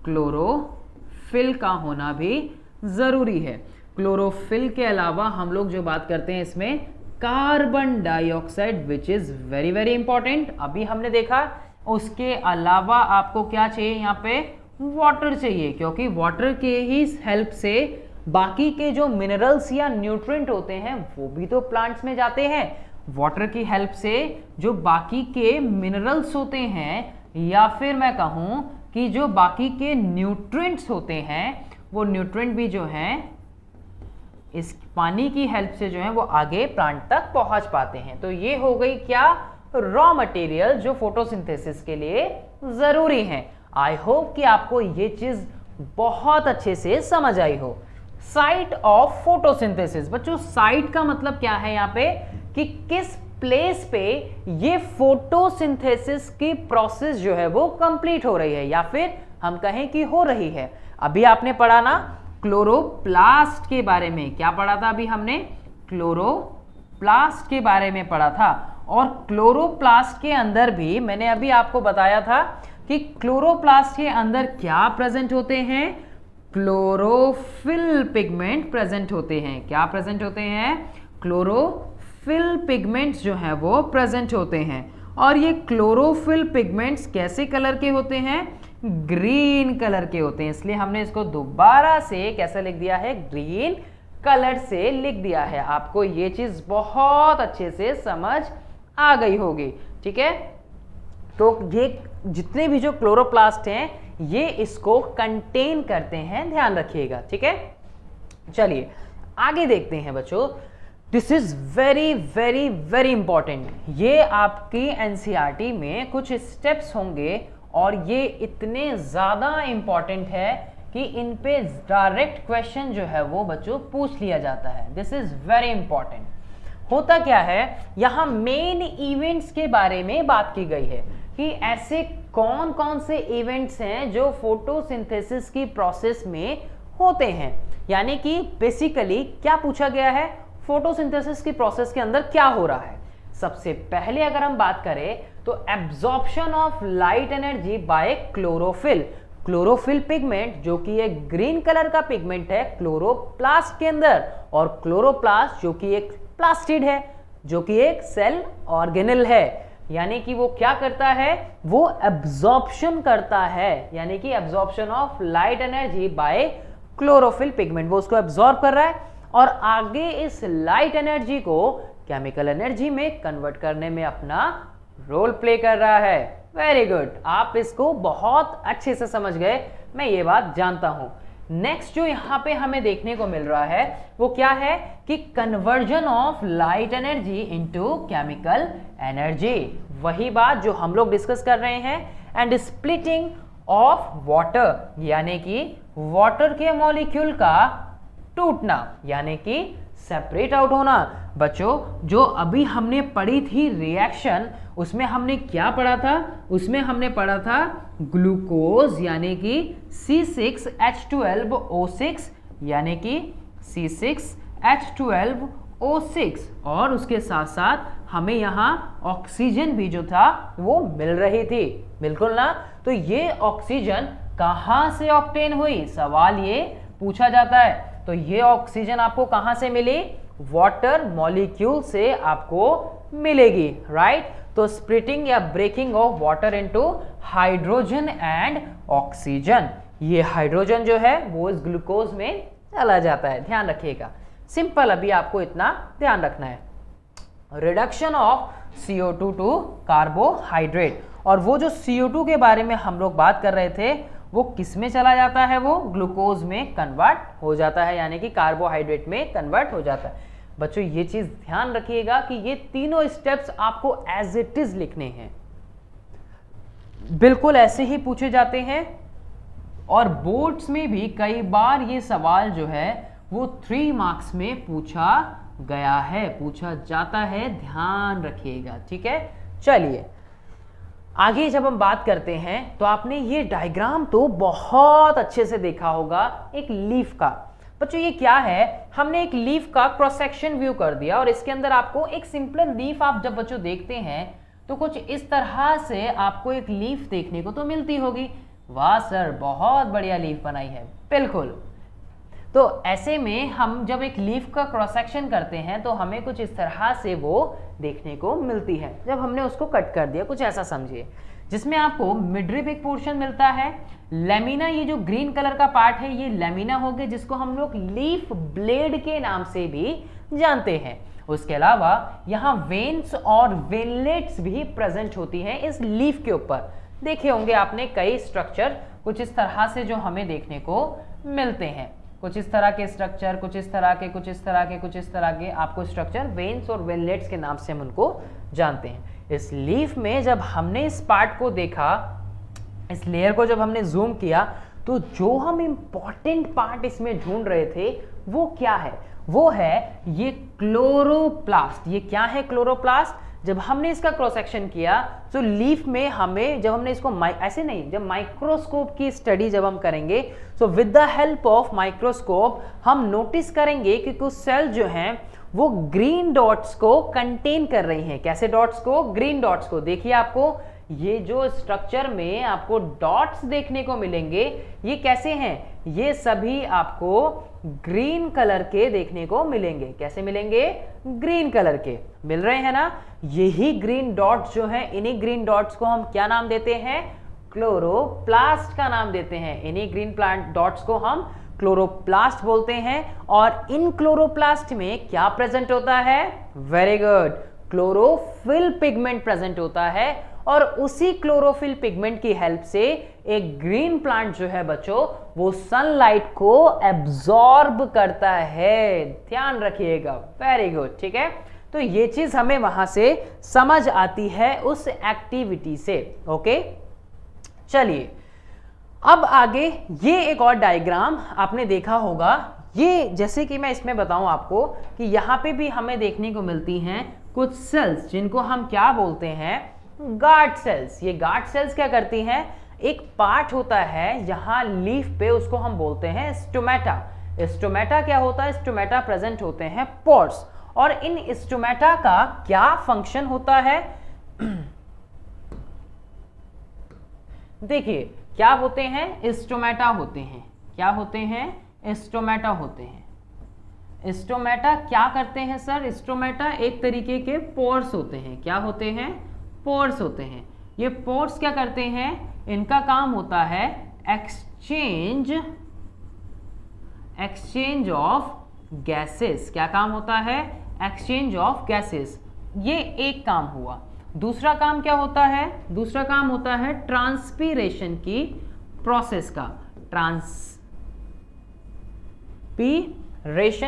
क्लोरोफिल का होना भी ज़रूरी है। क्लोरोफिल के अलावा हम लोग जो बात करते हैं इसमें carbon dioxide, which is very very important, अभी हमने देखा। उसके अलावा आपको क्या चाहिए? यहाँ पे वाटर चाहिए, क्योंकि वाटर के ही हेल्प से बाकी के जो मिनरल्स या न्यूट्रिएंट होते हैं वो भी तो प्लांट्स में जाते हैं। वाटर की हेल्प से जो बाकी के मिनरल्स होते हैं, या फिर मैं कहूँ कि जो बाकी के न्यूट्रिएंट्स होते हैं, वो न्यूट्रिएंट भी जो हैं इस पानी की हेल्प से जो है वो आगे प्लांट तक पहुंच पाते हैं। तो ये हो गई क्या? रॉ मटेरियल जो फोटोसिंथेसिस के लिए ज़रूरी हैं। आई होप कि आपको ये चीज़ बहुत अच्छे से समझ आई हो। साइट ऑफ फोटोसिंथेसिस, बच्चों साइट का मतलब क्या है यहाँ पे कि किस प्लेस पे ये फोटोसिंथेसिस की प्रोसेस जो है वो कंप्लीट हो रही है, या फिर हम कहें कि हो रही है। अभी आपने पढ़ा ना क्लोरोप्लास्ट के बारे में, क्या पढ़ा था अभी हमने? क्लोरोप्लास्ट के बारे में पढ़ा था। और क्लोरोप्लास्ट के अंदर भी मैंने अभी आपको बताया था कि क्लोरोप्लास्ट के अंदर क्या प्रेजेंट होते हैं? क्लोरोफिल पिगमेंट प्रेजेंट होते हैं। क्या प्रेजेंट होते हैं? क्लोरोफिल पिगमेंट्स जो हैं वो प्रेजेंट होते हैं। और ये क्लोरोफिल पिगमेंट्स कैसे कलर के होते हैं? ग्रीन कलर के होते हैं। इसलिए हमने इसको दोबारा से कैसे लिख दिया है? ग्रीन कलर से लिख दिया है। आपको ये चीज़ बहुत अच्छे से समझ आ गई होगी, ठीक है। तो ये जितने भी जो क्लोरोप्लास्ट हैं ये इसको कंटेन करते हैं, ध्यान रखिएगा, ठीक है। चलिए आगे देखते हैं बच्चों। This is very very very important. ये आपकी एनसीईआरटी में कुछ स्टेप्स होंगे और ये इतने ज़्यादा इंपॉर्टेंट है कि इन पे डायरेक्ट क्वेश्चन जो है वो बच्चों पूछ लिया जाता है। This is very important. होता क्या है, यहाँ मेन इवेंट्स के बारे में बात की गई है कि ऐसे कौन कौन से इवेंट्स हैं जो फोटोसिंथेसिस की प्रोसेस में होते हैं। यानी कि बेसिकली क्या पूछा गया है, फोटोसिंथेसिस की प्रोसेस के अंदर क्या हो रहा है। सबसे पहले अगर हम बात करें तो absorption of light energy by chlorophyll. Chlorophyll pigment जो कि एक ग्रीन कलर का पिगमेंट है क्लोरोप्लास्ट के अंदर, और क्लोरोप्लास्ट जो कि एक प्लास्टिड है, जो कि एक सेल ऑर्गेनेल है। यानी कि वो क्या करता है, वो एब्जॉर्प्शन करता है, यानी कि absorption of light energy by chlorophyll pigment. वो उसको एब्जॉर्ब कर रहा है और आगे इस लाइट एनर्जी को केमिकल एनर्जी में कन्वर्ट करने में अपना रोल प्ले कर रहा है। वेरी गुड, आप इसको बहुत अच्छे से समझ गए, मैं ये बात जानता हूं। नेक्स्ट जो यहाँ पे हमें देखने को मिल रहा है वो क्या है कि conversion of light energy into chemical energy. वही बात जो हम लोग डिस्कस कर रहे हैं। एंड स्प्लिटिंग ऑफ वाटर, यानी कि वाटर के मॉलिक्यूल का टूटना, यानी कि सेपरेट आउट होना। बच्चों जो अभी हमने पढ़ी थी रिएक्शन, उसमें हमने क्या पढ़ा था? उसमें हमने पढ़ा था ग्लूकोज यानी कि C6H12O6, यानी कि C6H12O6, और उसके साथ साथ हमें यहाँ ऑक्सीजन भी जो था वो मिल रही थी, बिल्कुल ना। तो ये ऑक्सीजन कहाँ से ऑब्टेन हुई, सवाल ये पूछा जाता है। तो ये ऑक्सीजन आपको कहाँ से मिली? वाटर मॉलिक्यूल से आपको मिलेगी, राइट। तो स्प्लिटिंग या breaking of water into hydrogen and oxygen, ये हाइड्रोजन जो है वो इस ग्लूकोज में चला जाता है, ध्यान रखिएगा। सिंपल, अभी आपको इतना ध्यान रखना है। Reduction of CO2 to carbohydrate, और वो जो CO2 के बारे में हम लोग बात कर रहे थे वो किस में चला जाता है? वो ग्लूकोज में कन्वर्ट हो जाता है, यानी कि कार्बोहाइड्रेट में कन्वर्ट हो जाता है। बच्चों ये चीज ध्यान रखिएगा कि ये तीनों स्टेप्स आपको एज इट इज लिखने हैं, बिल्कुल ऐसे ही पूछे जाते हैं। और बोर्ड्स में भी कई बार ये सवाल जो है वो 3 मार्क्स में पूछा गया है, पूछा जाता है, ध्यान रखिएगा। ठीक है, चलिए आगे जब हम बात करते हैं तो आपने ये डायग्राम तो बहुत अच्छे से देखा होगा एक लीफ का। बच्चों ये क्या है, हमने एक लीफ का क्रॉस सेक्शन व्यू कर दिया और इसके अंदर आपको एक सिंपल लीफ आप जब बच्चों देखते हैं तो कुछ इस तरह से आपको एक लीफ देखने को तो मिलती होगी। वाह सर, बहुत बढ़िया लीफ बनाई है, बिल्कुल। तो ऐसे में हम जब एक लीफ का क्रॉस सेक्शन करते हैं तो हमें कुछ इस तरह से वो देखने को मिलती है। जब हमने उसको कट कर दिया, कुछ ऐसा समझिए, जिसमें आपको मिडरिब एक पोर्शन मिलता है, लेमिना ये जो ग्रीन कलर का पार्ट है ये लेमिना हो गया, जिसको हम लोग लीफ ब्लेड के नाम से भी जानते हैं। उसके अलावा यहाँ वेन्स और वेनलेट्स भी प्रेजेंट होती हैं इस लीफ के ऊपर। देखे होंगे आपने कई स्ट्रक्चर कुछ इस तरह से जो हमें देखने को मिलते हैं, कुछ इस तरह के स्ट्रक्चर, कुछ इस तरह के, कुछ इस तरह के, कुछ इस तरह के आपको स्ट्रक्चर वेन्स और वेनलेट्स के नाम से हम उनको जानते हैं। इस लीफ में जब हमने इस पार्ट को देखा, इस लेयर को जब हमने जूम किया, तो जो हम इंपॉर्टेंट पार्ट इसमें ढूंढ रहे थे वो क्या है, वो है ये क्लोरोप्लास्ट। ये क्या है क्लोरोप्लास्ट? जब हमने इसका क्रॉस सेक्शन किया तो लीफ में हमें, जब हमने इसको ऐसे नहीं, जब माइक्रोस्कोप की स्टडी जब हम करेंगे तो with the help of microscope हम नोटिस करेंगे कि कुछ सेल जो हैं वो ग्रीन डॉट्स को कंटेन कर रही हैं। कैसे डॉट्स को? ग्रीन डॉट्स को। देखिए आपको ये जो स्ट्रक्चर में आपको डॉट्स देखने को मिलेंगे, ये कैसे हैं? ये सभी आपको ग्रीन कलर के देखने को मिलेंगे। कैसे मिलेंगे? ग्रीन कलर के मिल रहे हैं ना। यही ग्रीन डॉट्स जो हैं, इन्हीं ग्रीन डॉट्स को हम क्या नाम देते हैं? क्लोरोप्लास्ट का नाम देते हैं। इन्हीं ग्रीन प्लांट डॉट्स को हम क्लोरोप्लास्ट बोलते हैं। और इन क्लोरोप्लास्ट में क्या प्रेजेंट होता है? Very good, chlorophyll pigment present होता है। और उसी क्लोरोफिल पिगमेंट की हेल्प से एक ग्रीन प्लांट जो है बच्चों, वो सनलाइट को एब्जॉर्ब करता है। ध्यान रखिएगा, वेरी गुड। ठीक है, तो ये चीज हमें वहां से समझ आती है उस एक्टिविटी से। ओके, चलिए अब आगे ये एक और डायग्राम आपने देखा होगा। ये जैसे कि मैं इसमें बताऊं आपको कि यहाँ पे भी हमें देखने को मिलती हैं कुछ सेल्स, जिनको हम क्या बोलते हैं? Guard cells. ये गार्ड सेल्स क्या करती हैं? एक पार्ट होता है यहाँ लीफ पे, उसको हम बोलते हैं स्टोमेटा। स्टोमेटा क्या होता है? स्टोमेटा प्रेजेंट होते हैं पोर्स। और इन स्टोमेटा का क्या फंक्शन होता है? देखिए क्या होते हैं? स्टोमेटा होते हैं। क्या होते हैं? स्टोमेटा होते हैं। स्टोमेटा क्या करते हैं सर? स्टोमेटा एक तरीके के पोर्स होते हैं। क्या होते हैं? पोर्स होते हैं। ये पोर्स क्या करते हैं? इनका काम होता है एक्सचेंज ऑफ गैसेस। क्या काम होता है? Exchange of gases. ये एक काम हुआ। दूसरा काम क्या होता है? दूसरा काम होता है ट्रांसपीरेशन की प्रोसेस का। ट्रांसपीरेशन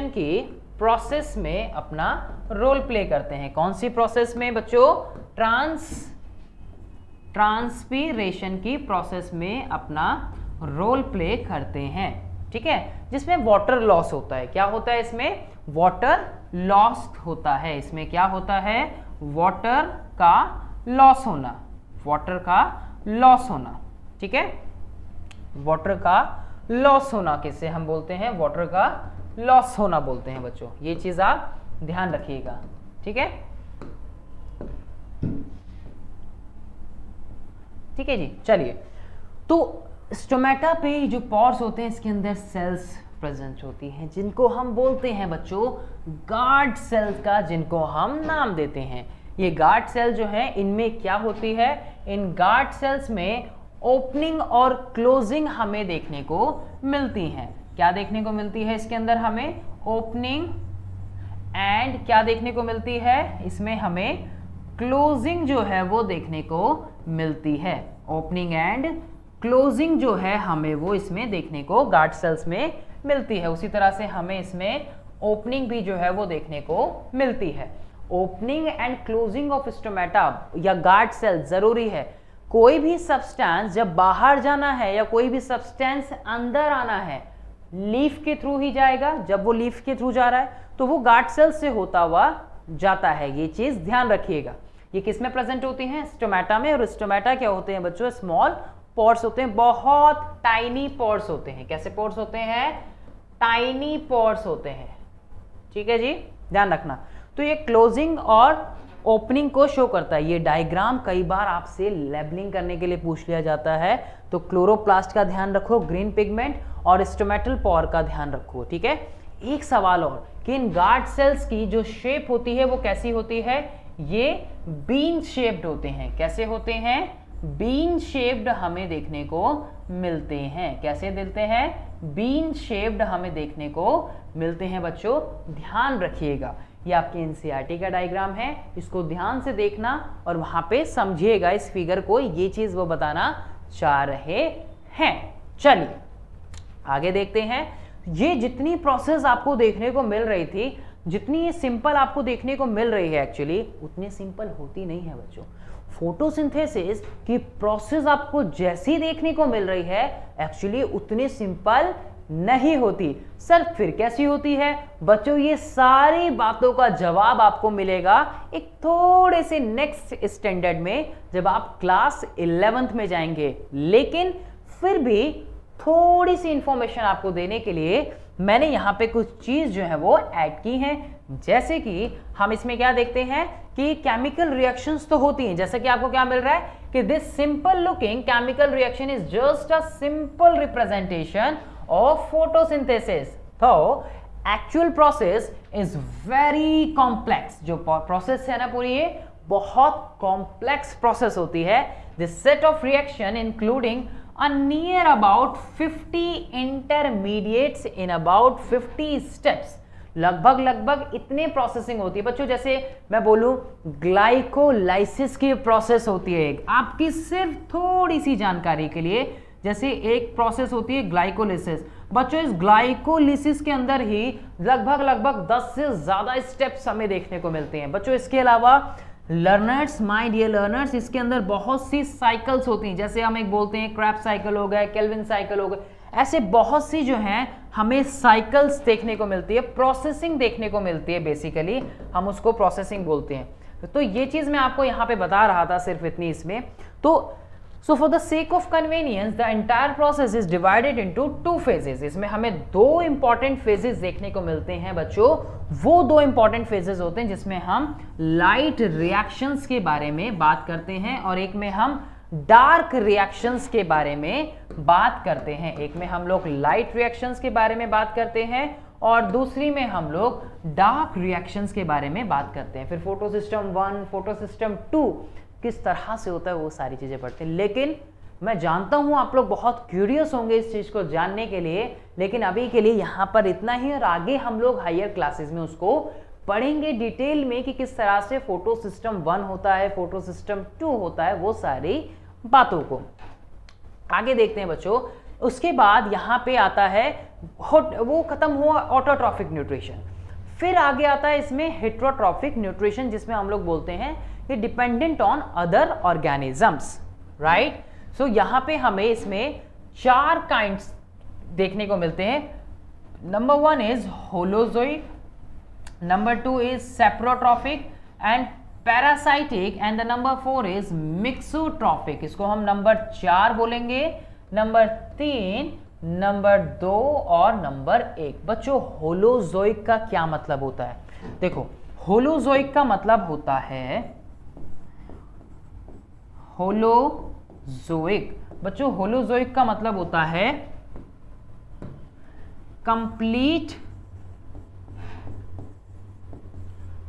की प्रोसेस में अपना रोल प्ले करते हैं। कौन सी प्रोसेस में बच्चों? ट्रांसपीरेशन की प्रोसेस में अपना रोल प्ले करते हैं। ठीक है, जिसमें वाटर लॉस होता है। क्या होता है इसमें? वाटर लॉस होता है। इसमें क्या होता है? वाटर का लॉस होना। वाटर का लॉस होना। ठीक है, वाटर का लॉस होना किसे हम बोलते हैं? वाटर का लॉस होना बोलते हैं बच्चों। ये चीज आप ध्यान रखिएगा। ठीक है, ठीक है जी। चलिए, तो स्टोमेटा पे जो पोर्स होते हैं, इसके अंदर सेल्स प्रेजेंट होती हैं, जिनको हम बोलते हैं बच्चों गार्ड सेल्स का, जिनको हम नाम देते हैं। ये गार्ड सेल जो है, इनमें क्या होती है? इन गार्ड सेल्स में ओपनिंग और क्लोजिंग हमें देखने को मिलती हैं। क्या देखने को मिलती है इसके अंदर? हमें ओपनिंग एंड क्या देखने को मिलती है? इसमें हमें क्लोजिंग जो है वो देखने को मिलती है। ओपनिंग एंड क्लोजिंग जो है हमें वो इसमें देखने को गार्ड सेल्स में मिलती है। उसी तरह से हमें इसमें ओपनिंग भी जो है वो देखने को मिलती है। Opening and closing of stomata या गार्ड सेल जरूरी है। कोई भी सब्सटेंस जब बाहर जाना है या कोई भी सब्सटेंस अंदर आना है, लीफ के थ्रू ही जाएगा। जब वो लीफ के थ्रू जा रहा है तो वो गार्ड सेल से होता हुआ जाता है। ये चीज ध्यान रखिएगा। ये किस में प्रेजेंट होती हैं? स्टोमेटा में। और स्टोमेटा क्या होते हैं बच्चों? स्मॉल पोर्स होते हैं, बहुत टाइनी पोर्स होते हैं। कैसे पोर्स होते हैं? टाइनी पोर्स होते हैं। ठीक है जी, ध्यान रखना। तो ये क्लोजिंग और ओपनिंग को शो करता है। ये डायग्राम कई बार आपसे लेबलिंग करने के लिए पूछ लिया जाता है, तो क्लोरोप्लास्ट का ध्यान रखो, ग्रीन पिगमेंट और स्टोमेटल पोर का ध्यान रखो। ठीक है, एक सवाल और कि इन गार्ड सेल्स की जो शेप होती है वो कैसी होती है? ये बीन शेप्ड होते हैं। कैसे होते हैं? बीन शेप्ड हमें देखने को मिलते हैं। कैसे मिलते हैं? बीन शेप्ड हमें देखने को मिलते हैं बच्चों, ध्यान रखिएगा। ये आपके एनसीईआरटी का डायग्राम है, इसको ध्यान से देखना और वहां पे समझिएगा इस फिगर को, ये चीज वो बताना चाह रहे हैं। चलिए आगे देखते हैं। ये जितनी प्रोसेस आपको देखने को मिल रही थी, जितनी ये सिंपल आपको देखने को मिल रही है, एक्चुअली उतनी सिंपल होती नहीं है बच्चों। फोटोसिंथेसिस की प्रोसेस आपको जैसी देखने को मिल रही है, एक्चुअली उतनी सिंपल नहीं होती। सर फिर कैसी होती है? बच्चों ये सारी बातों का जवाब आपको मिलेगा एक थोड़े से नेक्स्ट स्टैंडर्ड में, जब आप क्लास 11th में जाएंगे। लेकिन फिर भी थोड़ी सी इंफॉर्मेशन आपको देने के लिए मैंने यहां पे कुछ चीज जो है वो ऐड की हैं। जैसे कि हम इसमें क्या देखते हैं कि केमिकल रिएक्शंस तो होती हैं। जैसे कि आपको क्या मिल रहा है कि this simple looking chemical reaction is just a simple representation of photosynthesis. तो actual process is very complex. जो प्रोसेस है ना पूरी, ये बहुत कॉम्प्लेक्स प्रोसेस होती है। This set of reaction including a near about 50 intermediates in about 50 steps। लगभग इतने प्रोसेसिंग होती है बच्चों। जैसे मैं बोलूं ग्लाइकोलाइसिस की प्रोसेस होती है एक, आपकी सिर्फ थोड़ी सी जानकारी के लिए। जैसे एक प्रोसेस होती है ग्लाइकोलिसिस। बच्चों इस ग्लाइकोलिसिस के अंदर ही लगभग 10 से ज्यादा स्टेप्स हमें देखने को मिलते हैं बच्चों। इसके अलावा लर्नर्स, माय डियर लर्नर्स, इसके अंदर बहुत सी साइकिल्स होती हैं। जैसे हम एक बोलते हैं क्रैब साइकिल हो गए, केल्विन साइकिल हो गए, ऐसे बहुत सी जो हैं हमें साइकिल्स देखने को मिलती है, प्रोसेसिंग देखने को मिलती है। बेसिकली हम उसको प्रोसेसिंग बोलते हैं। तो ये चीज मैं आपको यहाँ पे बता रहा था, सिर्फ इतनी इसमें। तो so for the sake of convenience the entire process is divided into 2 phases. इसमें हमें 2 इंपॉर्टेंट फेजेस देखने को मिलते हैं बच्चों। वो 2 इंपॉर्टेंट फेजेस होते हैं जिसमें हम लाइट रिएक्शंस के बारे में बात करते हैं और एक में हम डार्क रिएक्शंस के बारे में बात करते हैं। एक में हम लोग लाइट रिएक्शंस के बारे में बात करते हैं और दूसरी में हम लोग डार्क रिएक्शंस के बारे में बात करते हैं। फिर फोटोसिस्टम 1, फोटोसिस्टम 2 किस तरह से होता है वो सारी चीजें पढ़ते हैं। लेकिन मैं जानता हूं आप लोग बहुत क्यूरियस होंगे इस चीज को जानने के लिए, लेकिन अभी के लिए यहां पर इतना ही और आगे हम लोग हायर क्लासेस में उसको पढ़ेंगे डिटेल में कि किस तरह से फोटो सिस्टम 1 होता है, फोटो सिस्टम 2 होता है, वो सारी बातों को आगे देखते हैं बच्चों। उसके बाद यहां पे आता है वो खत्म हुआ ऑटोट्रॉफिक न्यूट्रिशन। फिर आगे आता है इसमें हेटेरोट्रॉफिक न्यूट्रिशन, जिसमें हम लोग बोलते हैं कि dependent on other organisms, right. So यहां पे हमें इसमें 4 काइंड्स देखने को मिलते हैं। Number 1 is holozoic, number 2 is saprotrophic and parasitic, and the number 4 is mixotrophic. इसको हम नंबर 4 बोलेंगे, नंबर 3, नंबर 2 और नंबर 1। बच्चों होलोजोइक का क्या मतलब होता है? देखो होलोजोइक का मतलब होता है होलोजोइक, बच्चों होलोजोइक का मतलब होता है कंप्लीट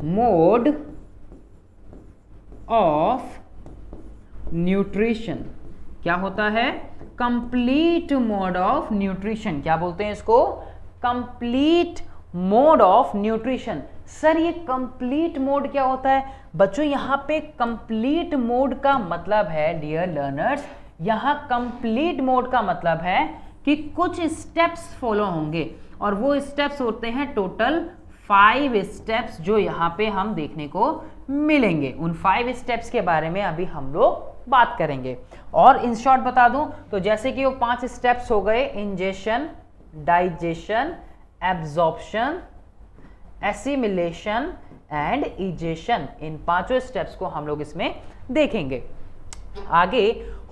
मोड ऑफ न्यूट्रिशन। क्या होता है? Complete mode of nutrition. क्या बोलते हैं इसको? Complete mode of nutrition. Sir ये कंप्लीट मोड क्या होता है? बच्चों यहां पे कंप्लीट मोड का मतलब है डियर लर्नर्स, यहां कंप्लीट मोड का मतलब है कि कुछ स्टेप्स फॉलो होंगे और वो स्टेप्स होते हैं टोटल 5 स्टेप्स जो यहां पे हम देखने को मिलेंगे। उन 5 स्टेप्स के बारे में अभी हम लोग बात करेंगे। और इन शॉर्ट बता दूं तो जैसे कि वो 5 स्टेप्स हो गए, ingestion, digestion, absorption, assimilation and egestion. इन पांचों स्टेप्स को हम लोग इसमें देखेंगे। आगे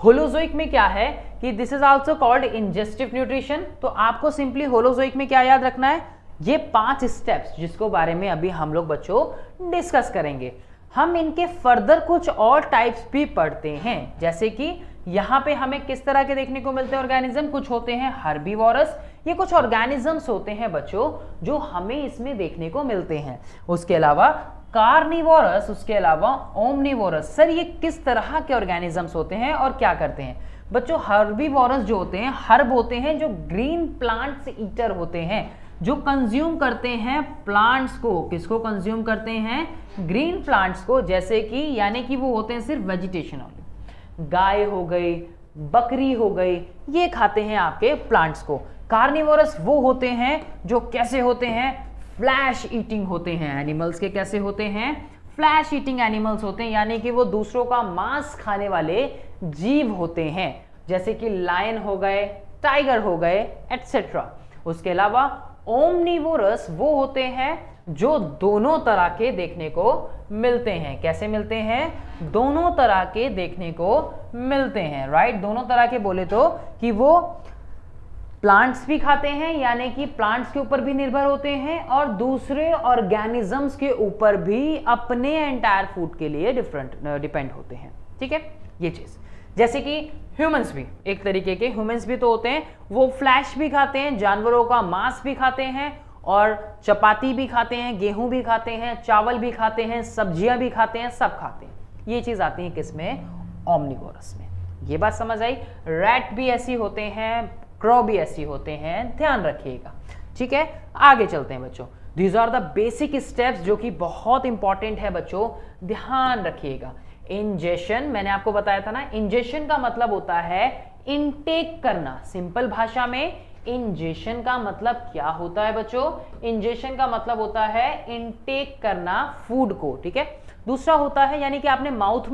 होलोजोइक में क्या है कि this is also called ingestive nutrition. तो आपको सिंपली होलोजोइक में क्या याद रखना है, ये 5 स्टेप्स जिसको बारे में अभी हम लोग बच्चों डिस्कस करेंगे। हम इनके फर्दर कुछ और टाइप्स भी पढ़ते हैं, जैसे कि यहाँ पे हमें किस तरह के देखने को मिलते हैं ऑर्गेनिज्म। कुछ होते हैं हर्बीवोरस, ये कुछ ऑर्गेनिजम्स होते हैं बच्चों जो हमें इसमें देखने को मिलते हैं। उसके अलावा कार्निवोरस, उसके अलावा ओमनिवोरस। सर ये किस तरह के ऑर्गेनिजम्स होते हैं और क्या करते हैं? बच्चों हर्बीवोरस जो होते हैं, हर्ब होते हैं जो ग्रीन प्लांट्स ईटर होते हैं, जो कंज्यूम करते हैं प्लांट्स को। किसको कंज्यूम करते हैं? ग्रीन प्लांट्स को। जैसे कि यानी कि वो होते हैं सिर्फ वेजिटेशन वाले, गाय हो गई, बकरी हो गई, ये खाते हैं आपके प्लांट्स को। कार्निवोरस वो होते हैं जो कैसे होते हैं? फ्लैश ईटिंग होते हैं। एनिमल्स के कैसे होते हैं? फ्लैश ईटिंग एनिमल्स होते हैं, यानी कि वो दूसरों का मांस खाने वाले जीव होते हैं, जैसे कि लायन हो गए, टाइगर हो गए, एटसेट्रा। उसके अलावा ओमनिवोरस वो होते हैं जो दोनों तरह के देखने को मिलते हैं। कैसे मिलते हैं? दोनों तरह के देखने को मिलते हैं, राइट। दोनों तरह के बोले तो कि वो प्लांट्स भी खाते हैं, यानी कि प्लांट्स के ऊपर भी निर्भर होते हैं, और दूसरे ऑर्गेनिजम्स के ऊपर भी अपने एंटायर फूड के लिए डिपेंड होते हैं। ठीक है, ये चीज। जैसे कि ह्यूमंस भी एक तरीके के ह्यूमंस भी तो होते हैं, वो फ्लैश भी खाते हैं, जानवरों का मांस भी खाते हैं, और चपाती भी खाते हैं, गेहूं भी खाते हैं, चावल भी खाते हैं, सब्जियां भी खाते हैं, सब खाते हैं। ये चीज आती है किसमें? ओमनिवोरस में। ये बात समझ आई। रैट भी ऐसी होते हैं, क्रॉ भी ऐसी होते हैं, ध्यान रखिएगा। ठीक है, आगे चलते हैं बच्चों। These are the basic steps जो कि बहुत इंपॉर्टेंट है बच्चों, ध्यान रखिएगा। इंजेशन, मैंने आपको बताया था ना, इंजेशन का मतलब होता है इनटेक करना। सिंपल भाषा में इंजेशन का मतलब क्या होता है बच्चों? इंजेशन का मतलब होता है इनटेक करना फूड को। ठीक है, दूसरा होता है यानी कि आपने माउथ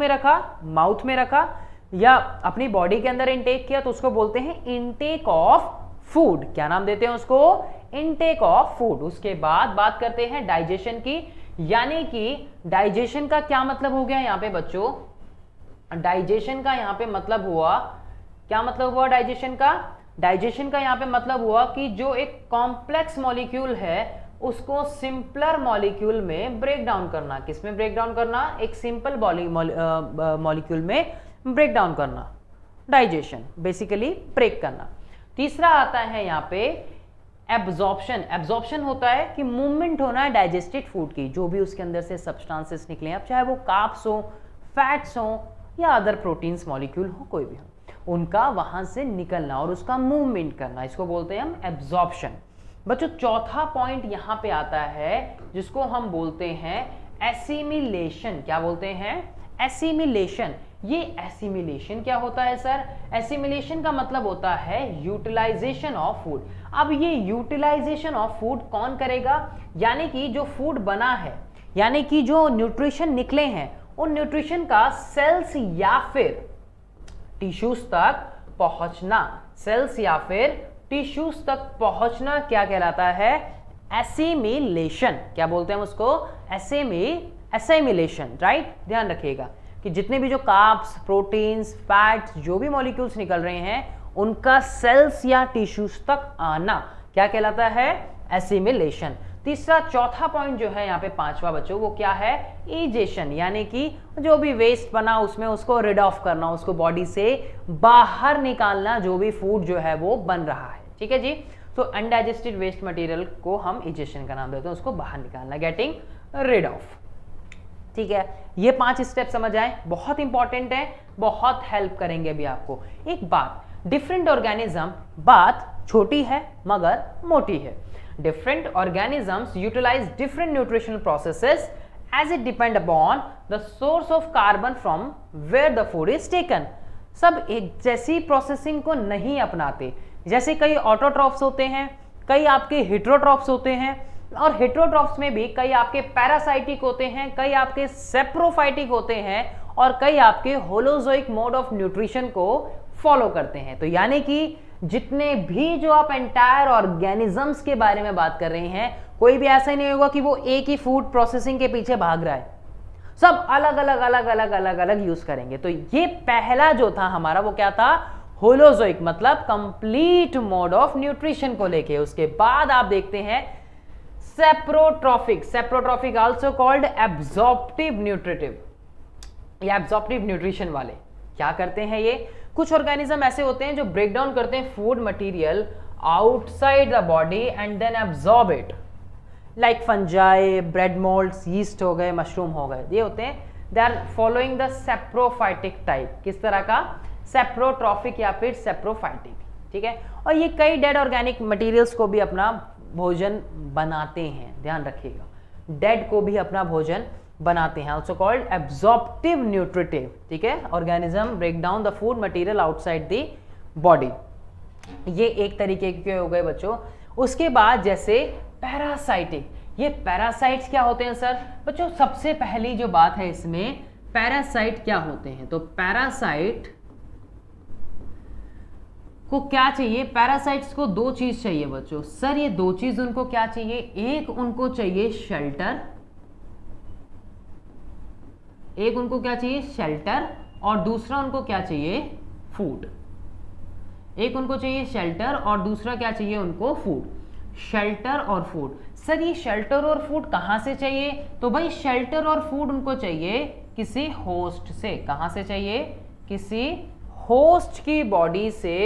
में रखा या अपनी बॉडी के अंदर इनटेक किया, तो उसको बोलते हैं इनटेक ऑफ फूड। क्या नाम देते हैं उसको? Intake of food. उसके बाद बात करते हैं डाइजेशन की, यानी कि डाइजेशन का क्या मतलब हो गया यहाँ पे बच्चों? डाइजेशन का यहाँ पे मतलब हुआ, क्या मतलब हुआ डाइजेशन का? डाइजेशन का यहाँ पे मतलब हुआ कि जो एक कॉम्प्लेक्स मॉलिक्यूल है उसको सिंपलर मॉलिक्यूल में ब्रेक डाउन करना। किस में ब्रेक डाउन करना? एक सिंपल मॉलिक्यूल में ब्रेक डाउन करना, डाइजेशन बेसिकली ब्रेक करना। तीसरा आता है यहाँ पे एब्जॉर्प्शन। एब्जॉर्प्शन होता है कि मूवमेंट होना है डाइजेस्टेड फूड की, जो भी उसके अंदर से सब्सटेंसेस निकले, अब चाहे वो कार्ब्स हो, फैट्स हो या अदर प्रोटीन्स मॉलिक्यूल हो, कोई भी हो, उनका वहां से निकलना और उसका मूवमेंट करना, इसको बोलते हैं हम एब्जॉर्प्शन। बच्चों चौथा पॉइंट यहाँ पे आता है जिसको हम बोलते हैं एसिमिलेशन। क्या बोलते हैं? एसिमिलेशन। ये एसिमिलेशन क्या होता है सर? एसिमिलेशन का मतलब होता है यूटिलाइजेशन ऑफ फूड। अब ये यूटिलाइजेशन ऑफ फूड कौन करेगा? यानी कि जो फूड बना है, यानी कि जो न्यूट्रिशन निकले हैं, उन न्यूट्रिशन का सेल्स या फिर टिश्यूज तक पहुंचना, सेल्स या फिर टिश्यूज तक पहुंचना क्या कहलाता है? एसिमिलेशन। क्या बोलते हैं उसको? Assimilation, right. ध्यान रखिएगा कि जितने भी जो कार्ब्स, प्रोटीन्स, फैट्स, जो भी मॉलिक्यूल्स निकल रहे हैं, उनका सेल्स या टिश्यूज तक आना क्या कहलाता है? एसिमिलेशन। तीसरा, चौथा पॉइंट जो है यहाँ पे पांचवा बच्चों, वो क्या है? इजेशन, यानी कि जो भी वेस्ट बना उसमें उसको रिड ऑफ करना, उसको बॉडी से बाहर निकालना, जो भी फूड जो है वो बन रहा है। ठीक है जी। तो अनडाइजेस्टेड वेस्ट मटेरियल को हम इजेशन का नाम देते हैं, उसको बाहर निकालना, गेटिंग रिड ऑफ। ठीक है, ये 5 स्टेप समझ आए, बहुत इंपॉर्टेंट है, बहुत हेल्प करेंगे अभी आपको। एक बात, डिफरेंट ऑर्गेनिज्म, बात छोटी है मगर मोटी है। Different organisms utilise different nutritional processes as it depend upon the source of carbon from where the food is taken। सब एक जैसी प्रोसेसिंग को नहीं अपनाते। जैसे कई ऑटोट्रॉफ्स होते हैं, कई आपके हेटेरोट्रॉफ्स होते हैं, और हेटेरोट्रॉफ्स में भी कई आपके पैरासाइटिक होते हैं, कई आपके सेप्रोफाइटिक होते हैं, और कई आपके होलोजोइक मोड ऑफ न्यूट्रिशन को फॉलो करते हैं। तो यानी कि जितने भी जो आप एंटायर ऑर्गेनिजम्स के बारे में बात कर रहे हैं, कोई भी ऐसा ही नहीं होगा कि वो एक ही फूड प्रोसेसिंग के पीछे भाग रहा है, सब अलग अलग अलग अलग अलग अलग यूज करेंगे। तो ये पहला जो था हमारा वो क्या था, होलोजोइक, मतलब कंप्लीट मोड ऑफ न्यूट्रिशन को लेके। उसके बाद आप देखते हैं saprotrophic, saprotrophic also called absorptive nutritive या एब्जॉर्प्टिव न्यूट्रिशन वाले क्या करते हैं, ये कुछ ऑर्गेनिज्म ऐसे होते हैं जो ब्रेक डाउन करते हैं food material outside the body and then absorb it, like fungi, bread moulds, yeast हो गए, मशरूम हो गए, ये होते हैं, they are following the saprophytic type. किस तरह का, सेप्रोट्रॉफिक या फिर सेप्रोफाइटिक, ठीक है। और ये कई डेड ऑर्गेनिक मटेरियल्स को भी अपना भोजन बनाते हैं, ध्यान रखिएगा, डेड को भी अपना भोजन बनाते हैं, ऑल्सो कॉल्ड एब्जॉर्प्टिव न्यूट्रिटिव, ठीक है। Organism break down the food material outside the body, ये एक तरीके के हो गए बच्चों। उसके बाद जैसे पैरासाइटिक, ये पैरासाइट्स क्या होते हैं सर? बच्चों सबसे पहली जो बात है इसमें, पैरासाइट क्या होते हैं, तो पैरासाइट को क्या चाहिए, पैरासाइट्स को दो चीज चाहिए बच्चों। सर ये दो चीज उनको क्या चाहिए, एक उनको चाहिए शेल्टर, एक उनको क्या चाहिए शेल्टर, और दूसरा उनको क्या चाहिए फूड। एक उनको चाहिए शेल्टर और दूसरा क्या चाहिए उनको फूड, शेल्टर और फूड। सर ये शेल्टर और फूड कहां से चाहिए, तो भाई शेल्टर और फूड उनको चाहिए किसी होस्ट से। कहां से चाहिए, किसी होस्ट की बॉडी से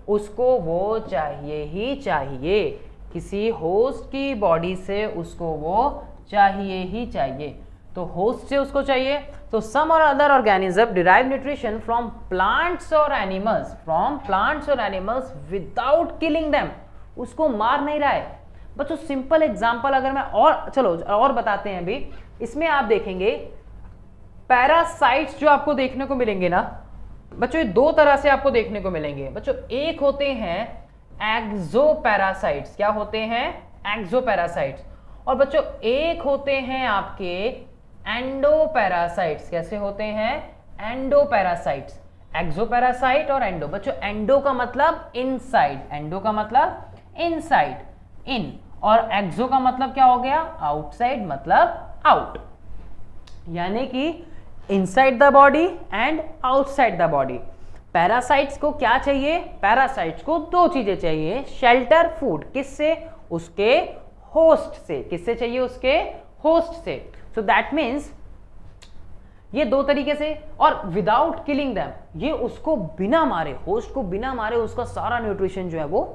उसको वो चाहिए ही चाहिए, किसी होस्ट की बॉडी से उसको वो चाहिए ही चाहिए। तो होस्ट से उसको चाहिए, तो सम और other organism derive nutrition from plants और एनिमल्स, फ्रॉम प्लांट्स और एनिमल्स विदाउट किलिंग देम, उसको मार नहीं रहा है बच्चों। सिंपल एग्जांपल अगर मैं और चलो और बताते हैं अभी, इसमें आप देखेंगे पैरासाइट्स जो आपको देखने को मिलेंगे ना बच्चों, ये दो तरह से आपको देखने को मिलेंगे बच्चों। एक होते हैं एक्सोपैरासाइट्स, क्या होते हैं एक्सोपैरासाइट्स, और बच्चों एक होते हैं आपके एंडोपैरासाइट्स। कैसे होते हैं, एंडोपैरासाइट्स, एक्सोपैरासाइट और एंडो। बच्चों एंडो का मतलब इनसाइड, एंडो का मतलब इनसाइड, इन, और एक्सो का मतलब क्या हो गया, आउटसाइड, मतलब आउट, यानी कि inside the body and outside the body. Parasites को क्या चाहिए, पैरासाइट्स को दो चीजें चाहिए, शेल्टर, फूड। किससे, उसके होस्ट से। किससे चाहिए, उसके होस्ट से। सो दैट मीन्स ये दो तरीके से, और विदाउट किलिंग देम, ये उसको बिना मारे, होस्ट को बिना मारे उसका सारा न्यूट्रिशन जो है वो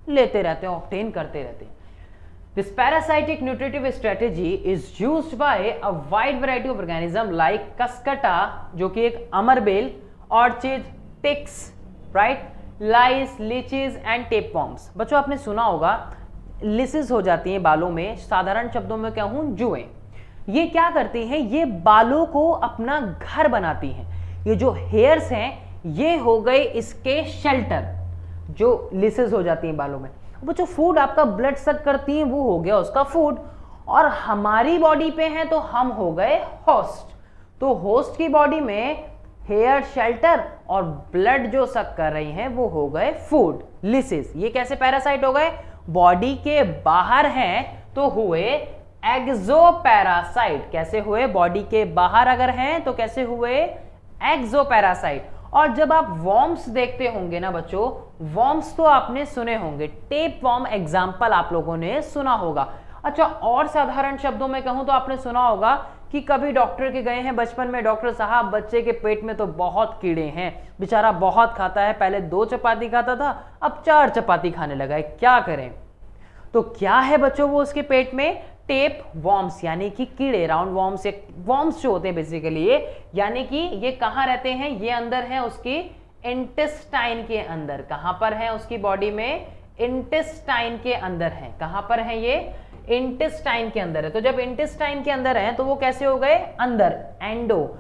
लेते रहते हैं, ऑब्टेन करते रहते हैं। This parasitic nutritive strategy is used by a wide variety of organism like Cuscuta, जो कि एक अमरबेल, orchid, ticks, right, lice, leeches and tapeworms. बच्चों आपने सुना होगा लिसिस हो जाती हैं बालों में, साधारण शब्दों में क्या हूं, जुएं। ये क्या करती हैं, ये बालों को अपना घर बनाती हैं। ये जो हेयर्स हैं ये हो गए इसके शेल्टर, जो लिसिस हो जाती हैं बालों में। वो जो फूड आपका ब्लड सक करती हैं वो हो गया उसका फूड, और हमारी बॉडी पे है तो हम हो गए होस्ट। तो होस्ट की बॉडी में हेयर, शेल्टर और ब्लड जो सक कर रही हैं वो हो गए फूड, लिसिस। ये कैसे पैरासाइट हो गए, बॉडी के बाहर हैं तो हुए एक्सोपैरासाइट। कैसे हुए, बॉडी के बाहर अगर हैं तो कैसे हुए, एक्सोपैरासाइट। और जब आप वॉर्म्स देखते होंगे ना बच्चों, वॉर्म्स तो आपने सुने होंगे, टेप वॉर्म एग्जाम्पल आप लोगों ने सुना होगा। अच्छा, और साधारण शब्दों में कहूं तो आपने सुना होगा कि कभी डॉक्टर के गए हैं बचपन में, डॉक्टर साहब बच्चे के पेट में तो बहुत कीड़े हैं, बेचारा बहुत खाता है, पहले 2 चपाती खाता था अब 4 चपाती खाने लगा है, क्या करें। तो क्या है बच्चों वो उसके पेट में, टेप वॉर्म्स, यानी कि कीड़े, राउंड वॉर्म्स, वॉर्म्स जो होते हैं बेसिकली ये, यानी कि ये कहां रहते हैं, ये अंदर है उसकी इंटेस्टाइन के अंदर। कहां पर है उसकी बॉडी में, इंटेस्टाइन के अंदर है। कहां पर है ये, इंटेस्टाइन के अंदर है। तो जब इंटेस्टाइन के अंदर है तो वो कैसे हो गए, अंदर, एंडो।